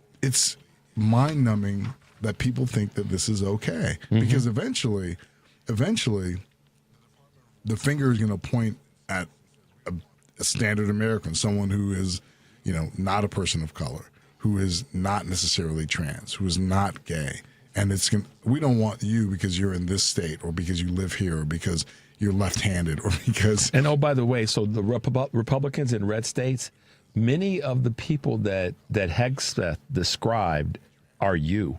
mind-numbing that people think that this is okay, because eventually, the finger is going to point at a standard American, someone who is, not a person of color, who is not necessarily trans, who is not gay. And we don't want you because you're in this state, or because you live here, or because you're left-handed, or because...
And oh, by the way, so the Republicans in red states, many of the people that Hegseth described are you.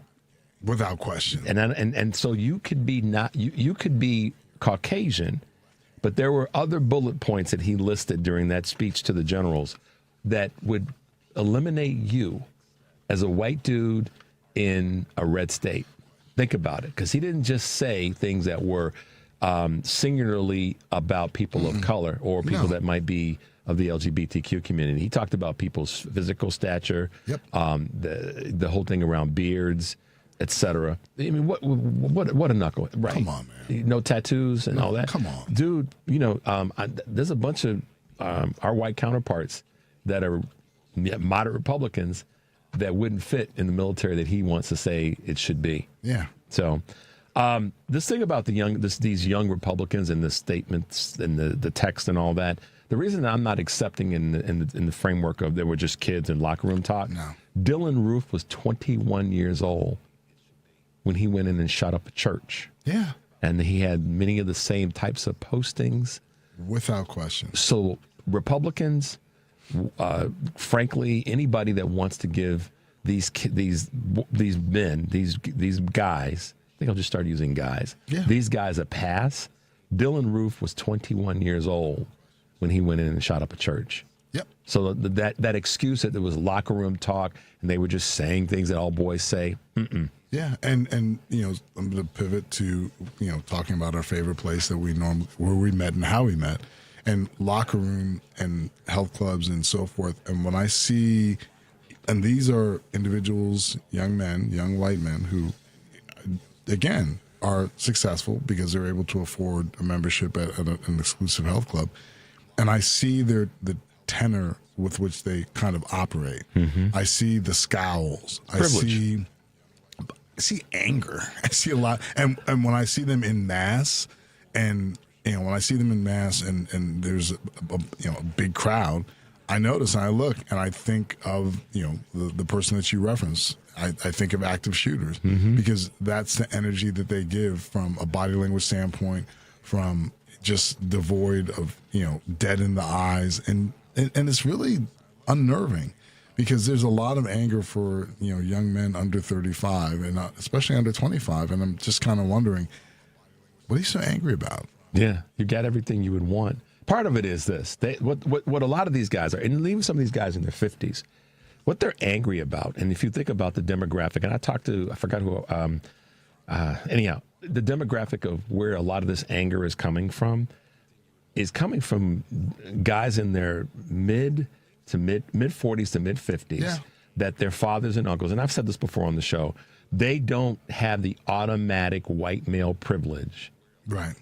Without question.
And so you could be you could be Caucasian, but there were other bullet points that he listed during that speech to the generals that would eliminate you as a white dude in a red state. Think about it, because he didn't just say things that were singularly about people of color or people that might be of the LGBTQ community. He talked about people's physical stature, the whole thing around beards, etc. I mean, what a knuckle, right?
Come on, man.
No tattoos and all that.
Come on,
dude. There's a bunch of our white counterparts that are moderate Republicans that wouldn't fit in the military that he wants to say it should be.
Yeah.
So this thing about these young Republicans and the statements and the text and all that, the reason I'm not accepting in the framework of they were just kids and locker room talk, Dylan Roof was 21 years old when he went in and shot up a church.
Yeah.
And he had many of the same types of postings.
Without question.
So Republicans, frankly, anybody that wants to give these men, these guys, I think I'll just start using guys, these guys a pass. Dylan Roof was 21 years old when he went in and shot up a church.
Yep.
So that excuse that there was locker room talk and they were just saying things that all boys say,
Yeah, and I'm going to pivot to talking about our favorite place that where we met and how we met, and locker room and health clubs and so forth. And when I see, and these are individuals, young men, young white men who, again, are successful because they're able to afford a membership at an exclusive health club, and I see the tenor with which they kind of operate. I see the scowls.
Privilege.
I see anger. I see a lot, and when I see them in mass, and when I see them in mass, and there's a big crowd, I notice and I look and I think of the person that you referenced. I think of active shooters because that's the energy that they give from a body language standpoint, from just devoid of dead in the eyes, and it's really unnerving. Because there's a lot of anger for young men under 35 and especially under 25, and I'm just kind of wondering, what are you so angry about?
Yeah, you got everything you would want. Part of it is this: what a lot of these guys are, and even some of these guys in their 50s, what they're angry about. And if you think about the demographic, and I forgot who. Anyhow, the demographic of where a lot of this anger is coming from guys in their mid 40s to mid 50s, that their fathers and uncles, and I've said this before on the show, they don't have the automatic white male privilege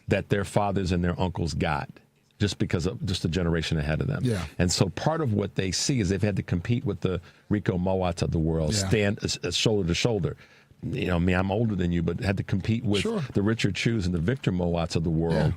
that their fathers and their uncles got just because of just a generation ahead of them. Yeah. And so part of what they see is they've had to compete with the Rico Mowatts of the world, stand shoulder to shoulder. I'm older than you, but had to compete with the Richard Chews and the Victor Mowatts of the world,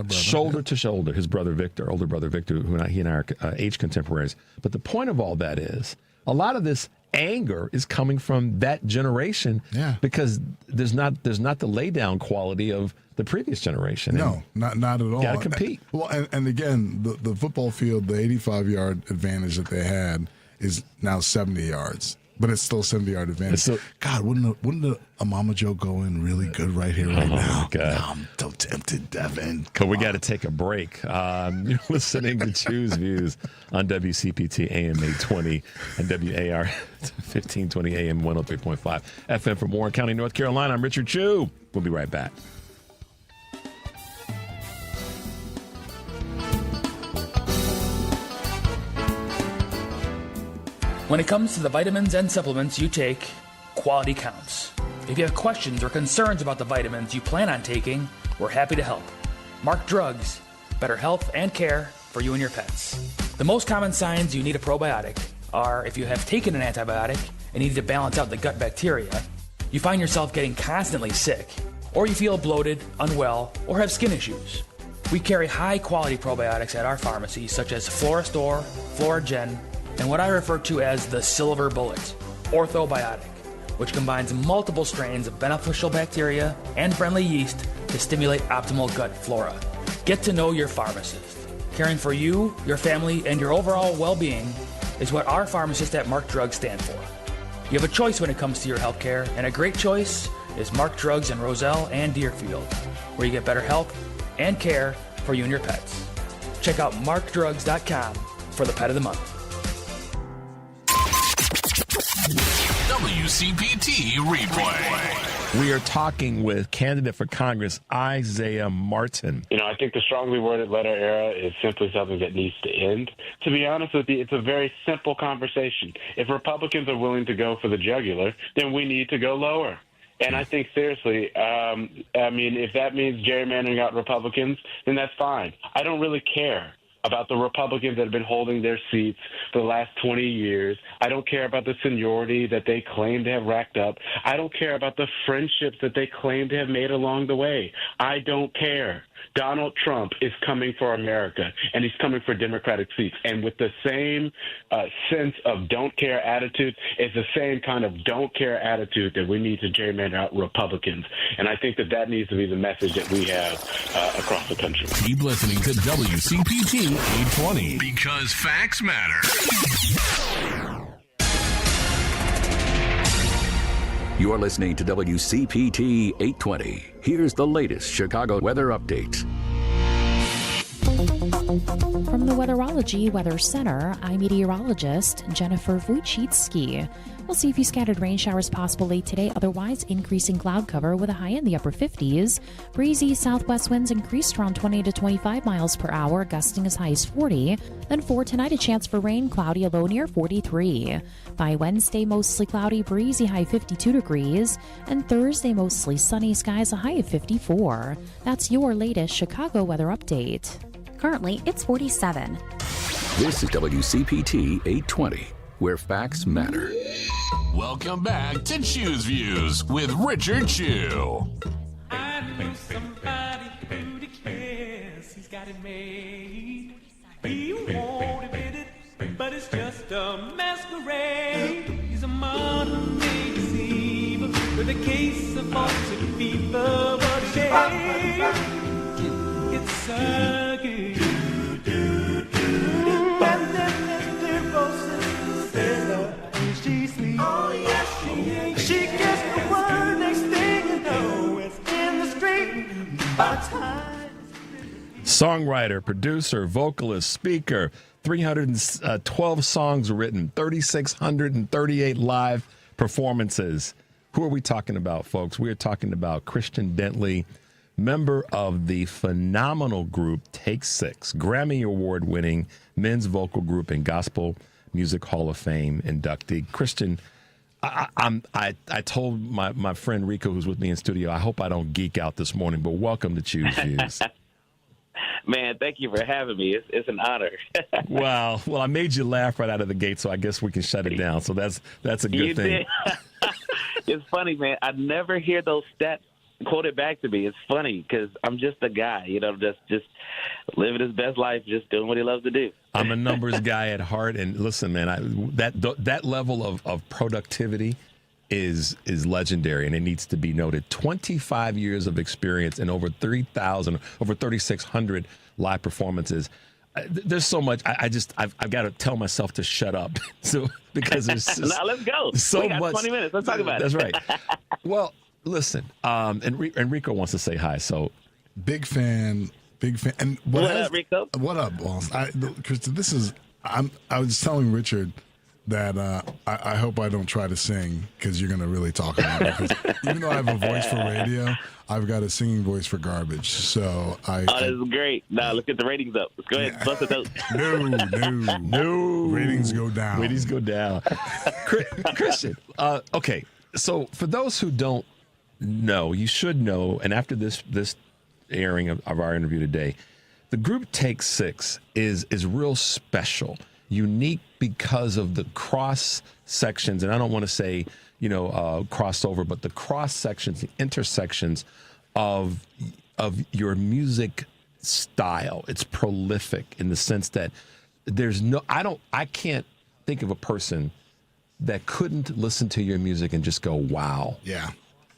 shoulder to shoulder. His brother Victor, older brother Victor, he and I are age contemporaries. But the point of all that is, a lot of this anger is coming from that generation because there's not the lay down quality of the previous generation.
No, not at all.
Got to compete.
And again, the football field, the 85-yard advantage that they had is now 70 yards. but it's still 70-yard advantage. God, wouldn't a Mama Joe go in really good right here, right now?
God.
No, I'm so tempted, Devin.
We got to take a break. You're listening to Choose Views on WCPT AM 820 and WAR 1520 AM 103.5 FM from Warren County, North Carolina. I'm Richard Chew. We'll be right back.
When it comes to the vitamins and supplements you take, quality counts. If you have questions or concerns about the vitamins you plan on taking, we're happy to help. Mark Drugs, better health and care for you and your pets. The most common signs you need a probiotic are if you have taken an antibiotic and need to balance out the gut bacteria, you find yourself getting constantly sick, or you feel bloated, unwell, or have skin issues. We carry high-quality probiotics at our pharmacy, such as Florastor, Floragen, and what I refer to as the silver bullet, Orthobiotic, which combines multiple strains of beneficial bacteria and friendly yeast to stimulate optimal gut flora. Get to know your pharmacist. Caring for you, your family, and your overall well-being is what our pharmacists at Mark Drugs stand for. You have a choice when it comes to your health care, and a great choice is Mark Drugs in Roselle and Deerfield, where you get better health and care for you and your pets. Check out markdrugs.com for the pet of the month.
WCPT replay.
We are talking with candidate for Congress, Isaiah Martin.
I think the strongly worded letter era is simply something that needs to end. To be honest with you, it's a very simple conversation. If Republicans are willing to go for the jugular, then we need to go lower. And I think, seriously, if that means gerrymandering out Republicans, then that's fine. I don't really care about the Republicans that have been holding their seats for the last 20 years. I don't care about the seniority that they claim to have racked up. I don't care about the friendships that they claim to have made along the way. I don't care. Donald Trump is coming for America, and he's coming for Democratic seats. And with the same sense of don't care attitude, it's the same kind of don't care attitude that we need to gerrymander out Republicans. And I think that needs to be the message that we have across the country.
Keep listening to WCPT 820 because facts matter.
You're listening to WCPT 820. Here's the latest Chicago weather update.
From the Weatherology Weather Center, I'm meteorologist Jennifer Wojcicki. We'll see a few scattered rain showers possible late today, otherwise increasing cloud cover with a high in the upper 50s. Breezy southwest winds increased around 20 to 25 miles per hour, gusting as high as 40. Then for tonight, a chance for rain, cloudy, a low near 43. By Wednesday, mostly cloudy, breezy, high 52 degrees. And Thursday, mostly sunny skies, a high of 54. That's your latest Chicago weather update.
Currently, it's 47.
This is WCPT 820, where facts matter.
Welcome back to Choose Views with Richard Chew.
I know somebody who declares he's got it made. He won't admit it, but it's just a masquerade. He's a modern-day deceiver with a case of false fever, but it's a good. And then there's roses says she's sweet. Oh yes, she is. She gets the word, next thing you know, it's in the street by the time.
Songwriter, producer, vocalist, speaker, 312 songs written, 3,638 live performances. Who are we talking about, folks? We are talking about Khristian Dentley, member of the phenomenal group Take Six, Grammy Award-winning men's vocal group and Gospel Music Hall of Fame inductee. Khristian, I told my friend Enrico, who's with me in studio, I hope I don't geek out this morning, but welcome to Choose Views.
Man, thank you for having me. It's an honor.
Well, I made you laugh right out of the gate, so I guess we can shut it down. So that's a good thing.
It's funny, man. I never hear those stats quoted back to me. It's funny because I'm just a guy, just living his best life, just doing what he loves to do.
I'm a numbers guy at heart, and listen, man, that level of productivity is legendary, and it needs to be noted. 25 years of experience and over 3,600 live performances. there's so much. I've got to tell myself to shut up. So because there's just
now let's go.
So
we got
much.
20 minutes. Let's talk about
That's
it.
right. Well, listen. Enrico wants to say hi. So
big fan. And
what up, Rico?
What up, boss? Khristian, this is. I was telling Richard that I hope I don't try to sing because you're going to really talk about it. 'Cause even though I have a voice for radio, I've got a singing voice for garbage. So
this is great. Now let's get the ratings up. Let's go ahead. Bust it out.
No. Ratings go down.
Ratings go down. Khristian, okay. So for those who don't know, you should know, and after this airing of our interview today, the group Take Six is real special, unique because of the cross sections, and I don't want to say crossover, but the cross sections, the intersections of your music style. It's prolific in the sense that I can't think of a person that couldn't listen to your music and just go, wow.
Yeah.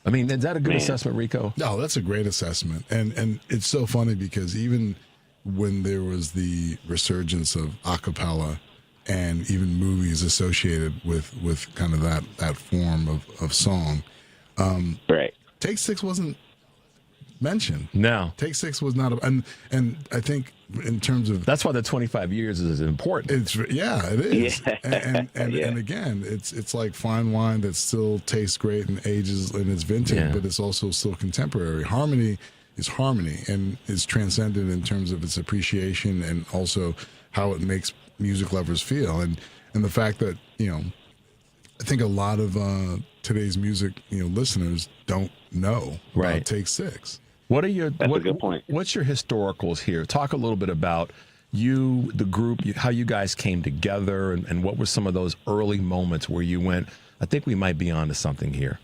I mean, is that a good assessment, Rico?
No, that's a great assessment. And it's so funny because even when there was the resurgence of a cappella and even movies associated with kind of that form of song,
right.
Take Six wasn't mentioned.
No.
Take Six was not and I think in terms of
that's why the 25 years is important.
It is.
Yeah.
And again, it's like fine wine that still tastes great and ages in its vintage, but it's also still contemporary. Harmony is harmony and is transcendent in terms of its appreciation and also how it makes music lovers feel. And the fact that, I think a lot of today's music, listeners don't know about Take Six.
What are your
That's a good point.
What's your historicals here? Talk a little bit about you, the group, how you guys came together, and what were some of those early moments where you went, I think we might be onto something here.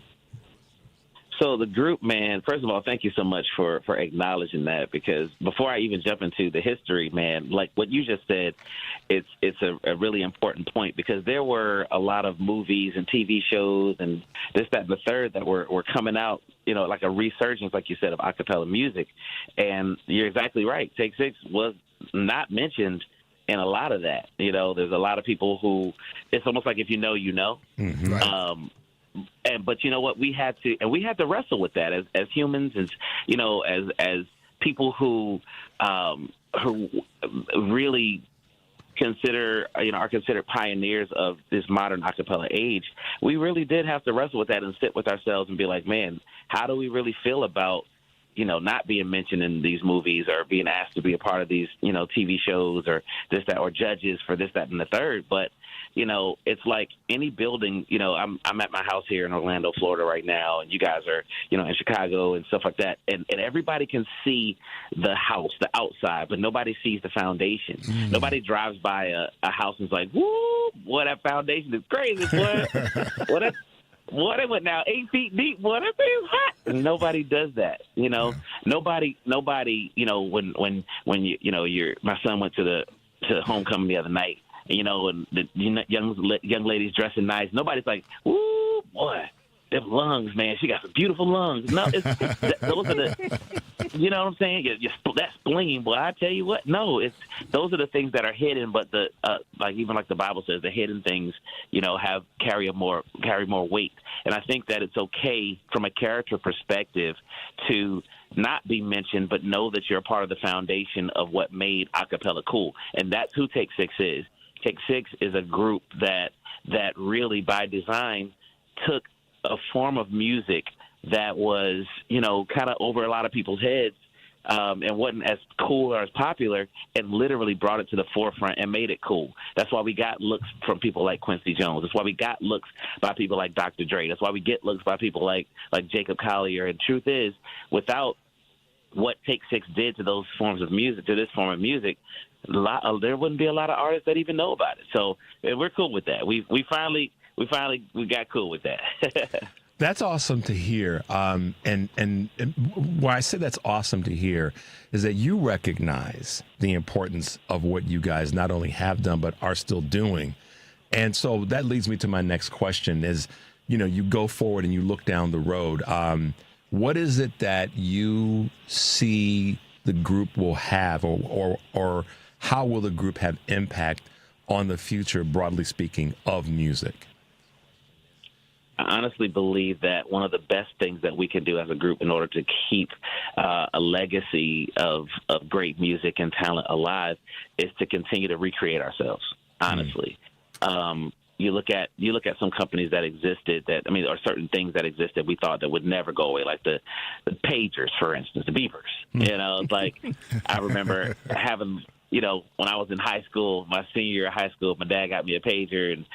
So the group, man, first of all, thank you so much for acknowledging that, because before I even jump into the history, man, like what you just said, it's a really important point, because there were a lot of movies and TV shows and this, that, and the third that were coming out, like a resurgence, like you said, of a cappella music. And you're exactly right. Take Six was not mentioned in a lot of that. There's a lot of people who it's almost like if you know, you know.
Mm-hmm. Right.
But you know what, we had to wrestle with that as humans, as people who really are considered pioneers of this modern a cappella age. We really did have to wrestle with that and sit with ourselves and be like, man, how do we really feel about not being mentioned in these movies or being asked to be a part of these TV shows or this, that, or judges for this, that, and the third. But it's like any building. I'm at my house here in Orlando, Florida right now, and you guys are, in Chicago and stuff like that. And everybody can see the house, the outside, but nobody sees the foundation. Mm. Nobody drives by a house and is like, woo, boy, that foundation is crazy, boy. What it went now 8 feet deep. Boy, that thing is hot. And nobody does that. Nobody. When my son went to homecoming the other night. And the young ladies dressing nice. Nobody's like, "Ooh, boy, them lungs, man. She got some beautiful lungs." No, those are the, you know what I'm saying? That spleen, boy. I tell you what, no, those are the things that are hidden. But the like the Bible says, the hidden things, carry more weight. And I think that it's okay from a character perspective to not be mentioned, but know that you're a part of the foundation of what made a cappella cool. And that's who Take Six is. Take Six is a group that really, by design, took a form of music that was, kind of over a lot of people's heads and wasn't as cool or as popular, and literally brought it to the forefront and made it cool. That's why we got looks from people like Quincy Jones. That's why we got looks by people like Dr. Dre. That's why we get looks by people like Jacob Collier. And truth is, without what Take Six did to those forms of music, to this form of music, there wouldn't be a lot of artists that even know about it. So we're cool with that. We finally got cool with that.
That's awesome to hear. And why I say that's awesome to hear is that you recognize the importance of what you guys not only have done but are still doing. And so that leads me to my next question is, you go forward and you look down the road. What is it that you see the group will have, or how will the group have impact on the future, broadly speaking, of music?
I honestly believe that one of the best things that we can do as a group in order to keep a legacy of great music and talent alive is to continue to recreate ourselves, honestly. You look at some companies that existed or certain things that existed we thought that would never go away, like the pagers, for instance, the beepers. I remember having, when I was in high school, my senior year of high school, my dad got me a pager, and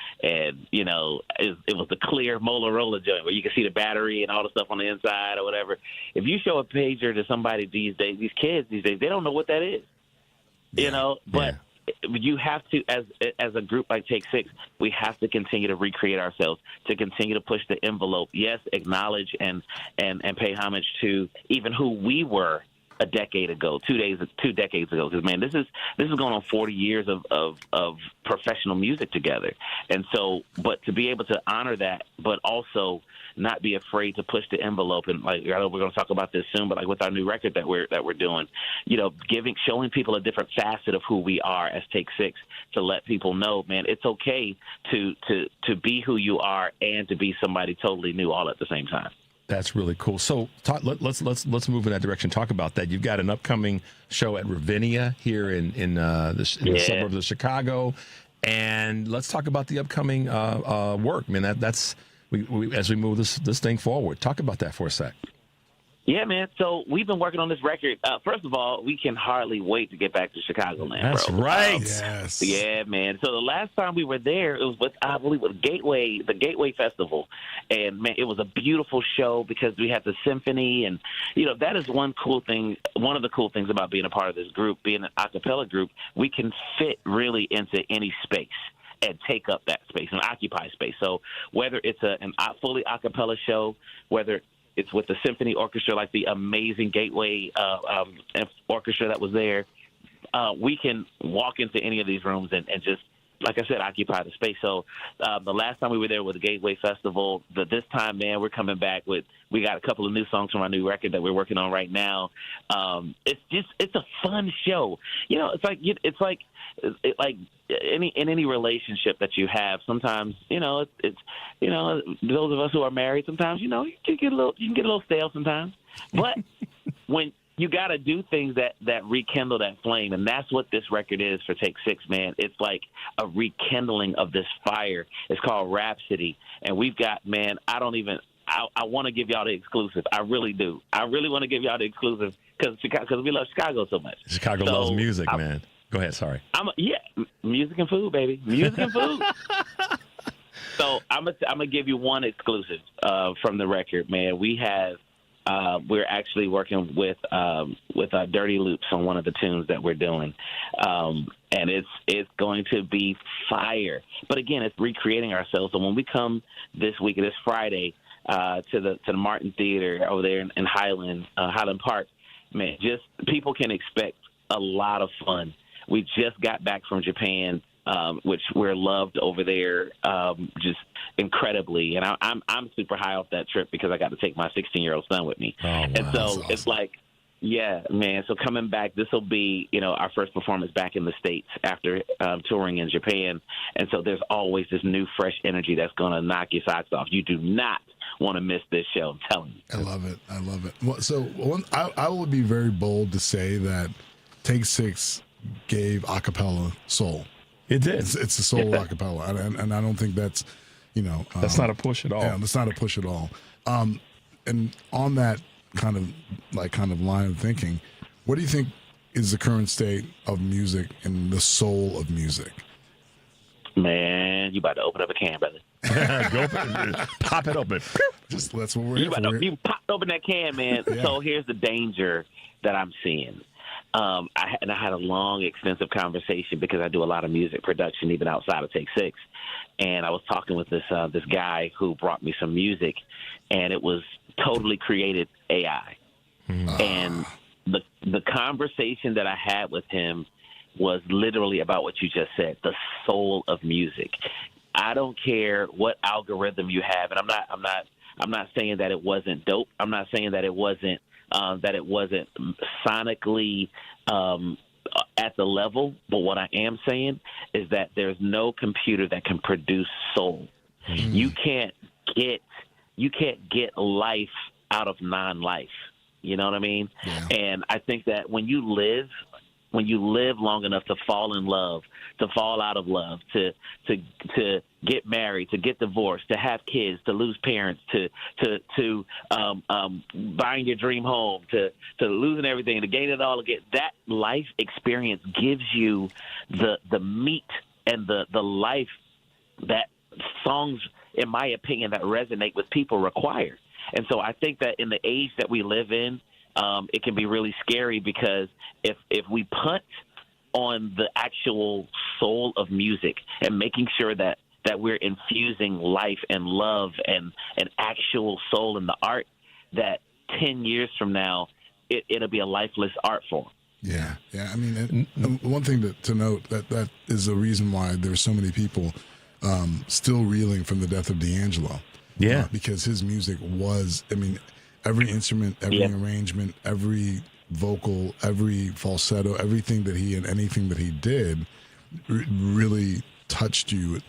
it was the clear Motorola joint where you can see the battery and all the stuff on the inside or whatever. If you show a pager to somebody these days, these kids these days, they don't know what that is, but you have to, as a group like Take Six, we have to continue to recreate ourselves, to continue to push the envelope. Yes, acknowledge and pay homage to even who we were a decade ago, 2 decades ago. Because man, this is going on 40 years of professional music together, and so, but to be able to honor that, but also not be afraid to push the envelope. And I know we're going to talk about this soon, but with our new record that we're doing, showing people a different facet of who we are as Take Six, to let people know, man, it's okay to be who you are and to be somebody totally new all at the same time.
That's really cool. So let's move in that direction. Talk about that. You've got an upcoming show at Ravinia here in the suburbs of Chicago, and let's talk about the upcoming work. Man, that's we as we move this thing forward. Talk about that for a sec.
Yeah, man. So we've been working on this record. First of all, we can hardly wait to get back to Chicagoland.
That's
bro.
right.
Yes.
Yeah, man. So the last time we were there, it was with, I believe, the Gateway Festival, and man, it was a beautiful show because we had the symphony, and that is one cool thing. One of the cool things about being a part of this group, being an a cappella group, we can fit really into any space and take up that space and occupy space. So whether it's a fully a cappella show, whether it's with the symphony orchestra, like the amazing Gateway orchestra that was there, we can walk into any of these rooms and just, like I said, occupy the space. So the last time we were there with the Gateway Festival, this time, man, we're coming back we got a couple of new songs from our new record that we're working on right now. It's a fun show. It's like in any relationship that you have, sometimes, it's those of us who are married, sometimes, you can get a little stale sometimes. But when you got to do things that rekindle that flame, and that's what this record is for Take Six, man. It's like a rekindling of this fire. It's called Rhapsody, and we've got, man, I want to give y'all the exclusive. I really do. I really want to give y'all the exclusive because we love Chicago so much.
Chicago loves music, man. Go ahead. Sorry.
Music and food, baby. Music and food. So I'm gonna give you one exclusive from the record, man. We're actually working with Dirty Loops on one of the tunes that we're doing, and it's going to be fire. But again, it's recreating ourselves. So when we come this Friday to the Martin Theater over there in Highland Park, man, just people can expect a lot of fun. We just got back from Japan, which we're loved over there, just incredibly. And I'm super high off that trip because I got to take my 16-year-old son with me.
Oh, wow,
and so
awesome.
It's like, yeah, man. So coming back, this will be, our first performance back in the States after touring in Japan. And so there's always this new, fresh energy that's going to knock your socks off. You do not want to miss this show. I'm telling you.
I love it. Well, so I would be very bold to say that Take Six gave a cappella soul.
It did.
It's the soul of a cappella, and I don't think that's,
that's not a push at all.
Yeah, that's not a push at all. And on that kind of line of thinking, what do you think is the current state of music and the soul of music?
Man, you about to open up a can, brother.
Go pop it open.
Just that's what we're here for.
You popped open that can, man. Yeah. So here's the danger that I'm seeing. I had a long, extensive conversation because I do a lot of music production even outside of Take Six, and I was talking with this guy who brought me some music, and it was totally created AI. And the conversation that I had with him was literally about what you just said, the soul of music. I don't care what algorithm you have, and I'm not saying that it wasn't dope. I'm not saying that it wasn't sonically at the level, but what I am saying is that there's no computer that can produce soul. You can't get life out of non-life. You know what I mean? Yeah. And I think that when you live long enough to fall in love, to fall out of love, to get married, to get divorced, to have kids, to lose parents, to buying your dream home, to losing everything, to gain it all again, that life experience gives you the meat and the life that songs, in my opinion, that resonate with people require. And so I think that in the age that we live in, it can be really scary because if we punt on the actual soul of music and making sure that we're infusing life and love and an actual soul in the art, that 10 years from now, it'll be a lifeless art form.
Yeah. I mean, one thing to note, that is the reason why there's so many people still reeling from the death of D'Angelo.
Yeah.
Because his music was, I mean, every instrument, every arrangement, every vocal, every falsetto, everything that he and anything that he did really touched you,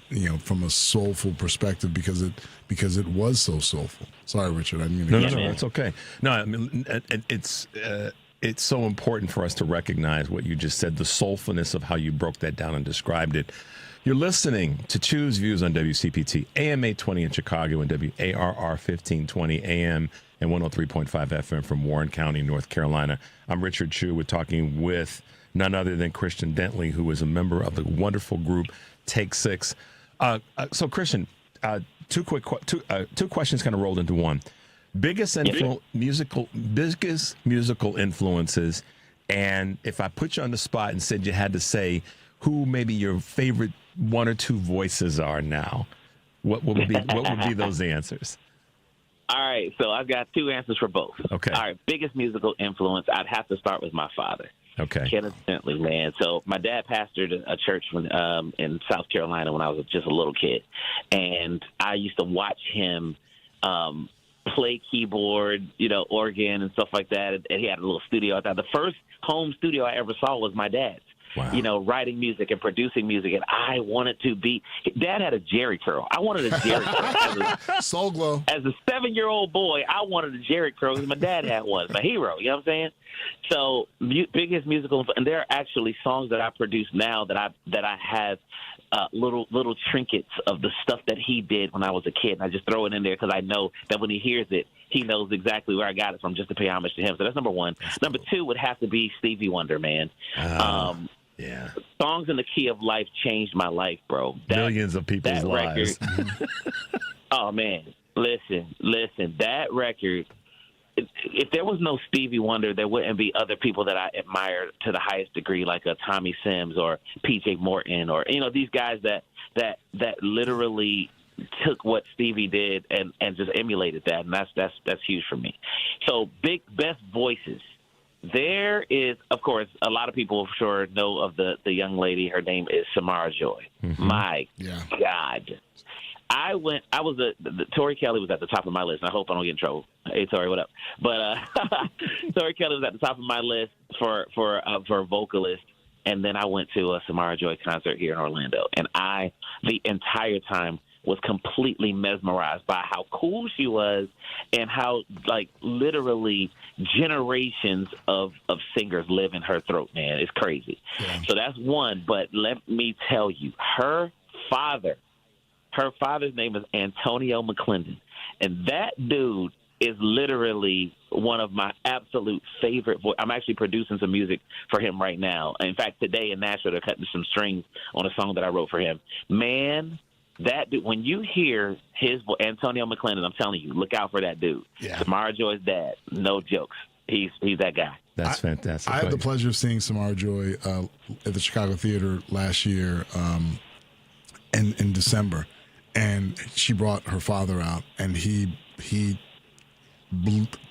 from a soulful perspective because it was so soulful. Sorry, Richard, I didn't mean to
No, it's okay. No, I mean, it's so important for us to recognize what you just said, the soulfulness of how you broke that down and described it. You're listening to Choose Views on WCPT, AM 820 in Chicago and WARR 1520 AM and 103.5 FM from Warren County, North Carolina. I'm Richard Chu. We're talking with none other than Khristian Dentley, who is a member of the wonderful group Take Six. So, Khristian, two questions kind of rolled into one. Biggest musical influences, and if I put you on the spot and said you had to say who maybe your favorite one or two voices are now, what would be those answers?
All right, so I've got two answers for both.
Okay.
All right, biggest musical influence, I'd have to start with my father.
Okay.
Kenneth Dentley, man. So my dad pastored a church in South Carolina when I was just a little kid, and I used to watch him play keyboard, organ and stuff like that. And he had a little studio out there. The first home studio I ever saw was my dad's. Wow. Writing music and producing music, and I wanted to be. Dad had a Jerry curl. I wanted a Jerry curl.
Soul Glow.
As a 7-year-old boy, I wanted a Jerry curl because my dad had one. My hero, you know what I'm saying? So, biggest musical, and there are actually songs that I produce now that I have little trinkets of the stuff that he did when I was a kid. And I just throw it in there because I know that when he hears it, he knows exactly where I got it from, just to pay homage to him. So that's number one. Number two would have to be Stevie Wonder, man.
Yeah.
Songs in the Key of Life changed my life, bro.
Millions of people's lives.
Oh, man. Listen. That record, if there was no Stevie Wonder, there wouldn't be other people that I admire to the highest degree, like a Tommy Sims or P.J. Morton or, these guys that literally took what Stevie did and just emulated that. And that's huge for me. So best voices. There is, of course, a lot of people for sure know of the young lady. Her name is Samara Joy. Mm-hmm. My God. Tori Kelly was at the top of my list, and I hope I don't get in trouble. Hey, Tori, what up? But Tori Kelly was at the top of my list for vocalist, and then I went to a Samara Joy concert here in Orlando, and the entire time, was completely mesmerized by how cool she was and how, literally generations of singers live in her throat, man. It's crazy. Yeah. So that's one, but let me tell you, her father's name is Antonio McClendon, and that dude is literally one of my absolute favorite I'm actually producing some music for him right now. In fact, today in Nashville, they're cutting some strings on a song that I wrote for him. Man, that dude, when you hear his voice, Antonio McClendon, I'm telling you, look out for that dude. Yeah. Samara Joy's dad, no jokes. He's that guy.
That's fantastic.
I had the pleasure of seeing Samara Joy at the Chicago Theater last year in December, and she brought her father out, and he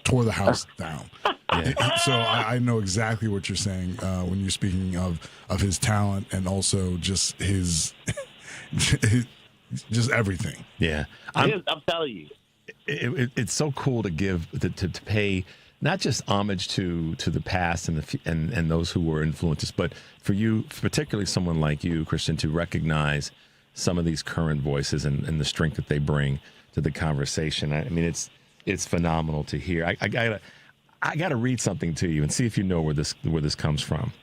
tore the house down. Yeah. So I know exactly what you're saying when you're speaking of his talent and also just his just everything.
Yeah,
I'm telling you,
it's so cool to give to pay not just homage to the past and those who were influenced, but for you, particularly someone like you, Khristian, to recognize some of these current voices and the strength that they bring to the conversation. I mean, it's phenomenal to hear. I gotta read something to you and see if you know where this comes from.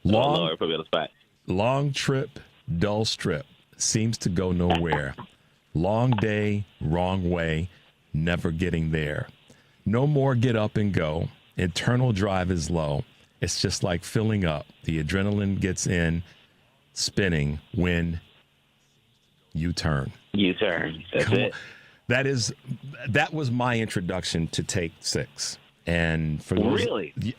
Long trip, dull strip, seems to go nowhere. Long day, wrong way, never getting there. No more get up and go. Internal drive is low. It's just like filling up. The adrenaline gets in, spinning when you turn.
You turn. That's it.
That was my introduction to Take 6. And for those,
really,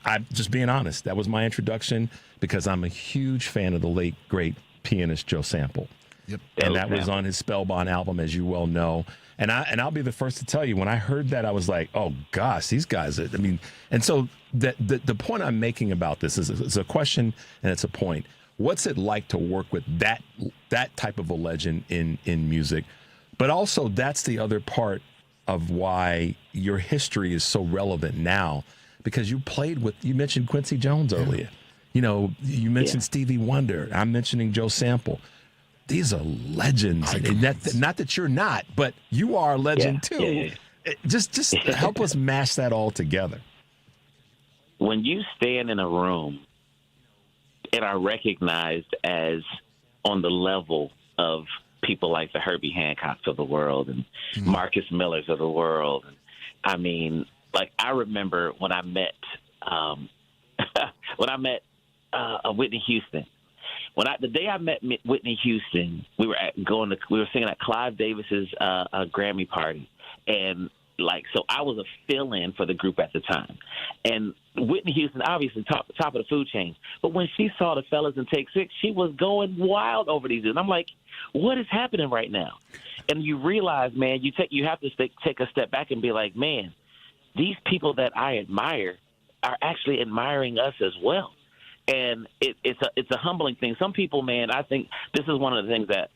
I'm just being honest. That was my introduction because I'm a huge fan of the late great pianist Joe Sample.
Yep.
And that was on his Spellbound album, as you well know. And I'll be the first to tell you, when I heard that, I was like, oh gosh, these guys. I mean, and so the point I'm making about this is a question and it's a point. What's it like to work with that type of a legend in music? But also, that's the other part of why your history is so relevant now, because you mentioned Quincy Jones earlier. You know, you mentioned Stevie Wonder. I'm mentioning Joe Sample. These are legends. And not that you're not, but you are a legend too. Just help us mash that all together.
When you stand in a room and are recognized as on the level of people like the Herbie Hancocks of the world and Marcus Millers of the world. I mean, like, I remember when I met Whitney Houston. The day I met Whitney Houston, we were singing at Clive Davis's Grammy party, and so I was a fill-in for the group at the time. And Whitney Houston, obviously top of the food chain, but when she saw the fellas in Take 6, she was going wild over these. And I'm like, what is happening right now? And you realize, man, you have to take a step back and be like, man, these people that I admire are actually admiring us as well. And it's a humbling thing. Some people, man, I think this is one of the things that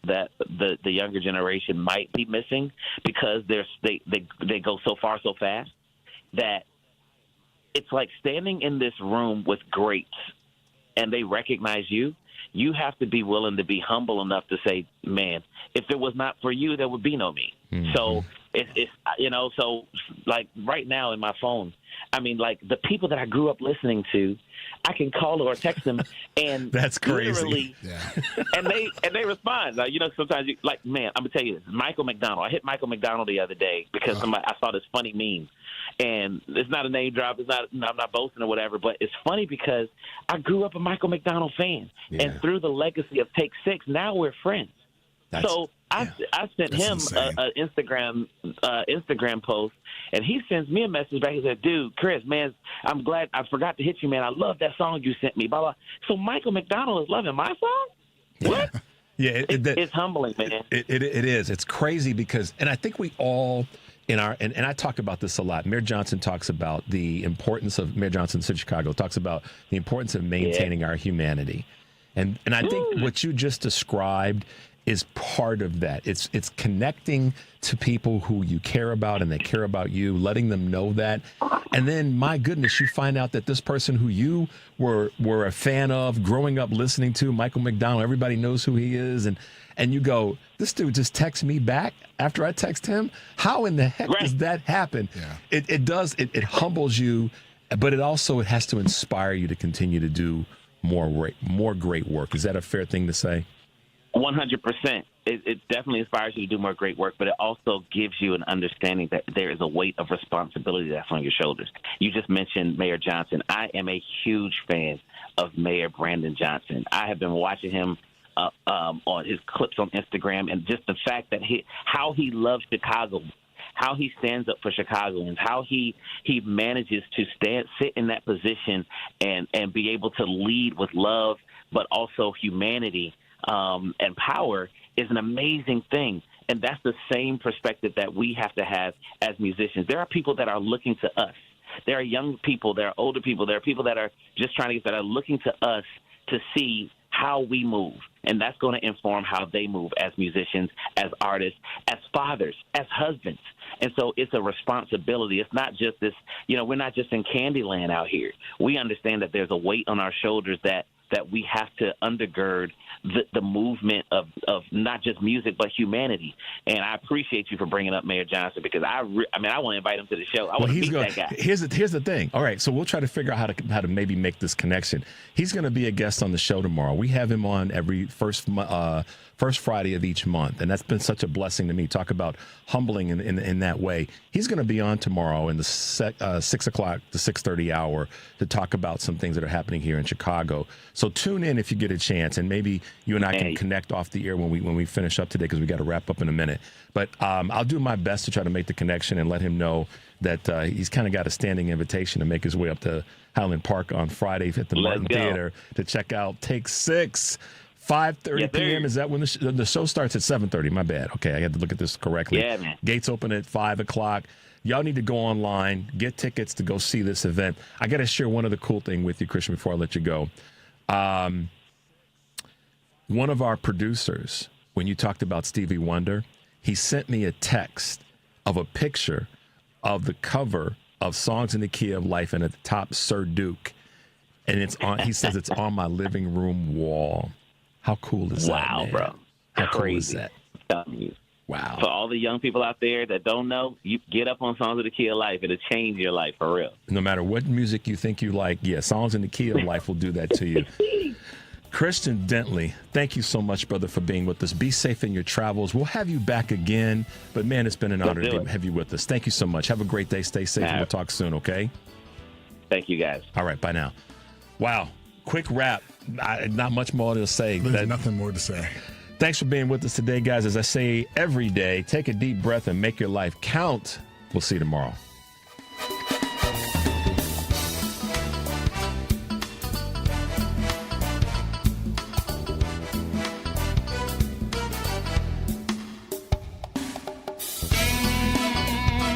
the younger generation might be missing, because they go so far so fast that it's like standing in this room with greats and they recognize you. You have to be willing to be humble enough to say, man, if it was not for you, there would be no me. Mm-hmm. So it's so like right now in my phone, I mean, like the people that I grew up listening to, I can call or text them, and
that's crazy.
and they respond. Like, sometimes man, I'm gonna tell you this. Michael McDonald. I hit Michael McDonald the other day because I saw this funny meme, and it's not a name drop. I'm not boasting or whatever, but it's funny because I grew up a Michael McDonald fan, and through the legacy of Take 6, now we're friends. I sent him an Instagram post, and he sends me a message back. He said, dude, Chris, man, I'm glad I forgot to hit you, man. I love that song you sent me, blah, blah. So Michael McDonald is loving my song? What?
Yeah,
it's humbling, man.
It is. It's crazy because, and I think we all and I talk about this a lot. Mayor Johnson talks about the importance of, Mayor Johnson in Chicago talks about the importance of maintaining our humanity. And I think what you just described is part of that. It's connecting to people who you care about and they care about you, letting them know that. And then, my goodness, you find out that this person who you were a fan of, growing up listening to, Michael McDonald, everybody knows who he is. And you go, this dude just texts me back after I text him? How in the heck does that happen? Yeah. It does. It humbles you, but it has to inspire you to continue to do more great work. Is that a fair thing to say?
100%. It definitely inspires you to do more great work, but it also gives you an understanding that there is a weight of responsibility that's on your shoulders. You just mentioned Mayor Johnson. I am a huge fan of Mayor Brandon Johnson. I have been watching him on his clips on Instagram, and just the fact that how he loves Chicago, how he stands up for Chicagoans, how he manages to sit in that position and be able to lead with love, but also humanity and power is an amazing thing. And that's the same perspective that we have to have as musicians. There are people that are looking to us. There are young people, there are older people, there are people that are just trying to get that are looking to us to see how we move. And that's going to inform how they move as musicians, as artists, as fathers, as husbands. And so it's a responsibility. It's not just this, we're not just in Candyland out here. We understand that there's a weight on our shoulders that we have to undergird the movement of not just music but humanity. And I appreciate you for bringing up Mayor Johnson, because I want to invite him to the show. I want to meet that guy.
Here's the thing. All right, so we'll try to figure out how to maybe make this connection. He's going to be a guest on the show tomorrow. We have him on every first Friday of each month, and that's been such a blessing to me. Talk about humbling in that way. He's going to be on tomorrow in the 6 o'clock to 6:30 hour to talk about some things that are happening here in Chicago. So tune in if you get a chance, and maybe you and I can connect off the air when we finish up today, because we got to wrap up in a minute. But I'll do my best to try to make the connection and let him know that he's kind of got a standing invitation to make his way up to Highland Park on Friday at the Martin Theater to check out Take 6. 5:30 p.m. Is that when the show starts at 7:30? My bad. Okay, I had to look at this correctly.
Yeah, man.
Gates open at 5 o'clock. Y'all need to go online, get tickets to go see this event. I got to share one other cool thing with you, Khristian, before I let you go. One of our producers, when you talked about Stevie Wonder, he sent me a text of a picture of the cover of Songs in the Key of Life, and at the top, Sir Duke. And it's on. He says it's on my living room wall. How cool is that, man?
Bro.
How
Crazy.
Cool is that? Wow.
For all the young people out there that don't know, you get up on Songs in the Key of Life. It'll change your life for real.
No matter what music you think you like, Songs in the Key of Life will do that to you. Khristian Dentley, thank you so much, brother, for being with us. Be safe in your travels. We'll have you back again. But, man, it's been an honor to have you with us. Thank you so much. Have a great day. Stay safe, and we'll talk soon, okay?
Thank you, guys.
All right, bye now. Wow. Quick wrap. Not much more to say.
There's nothing more to say.
Thanks for being with us today, guys. As I say every day, take a deep breath and make your life count. We'll see you tomorrow.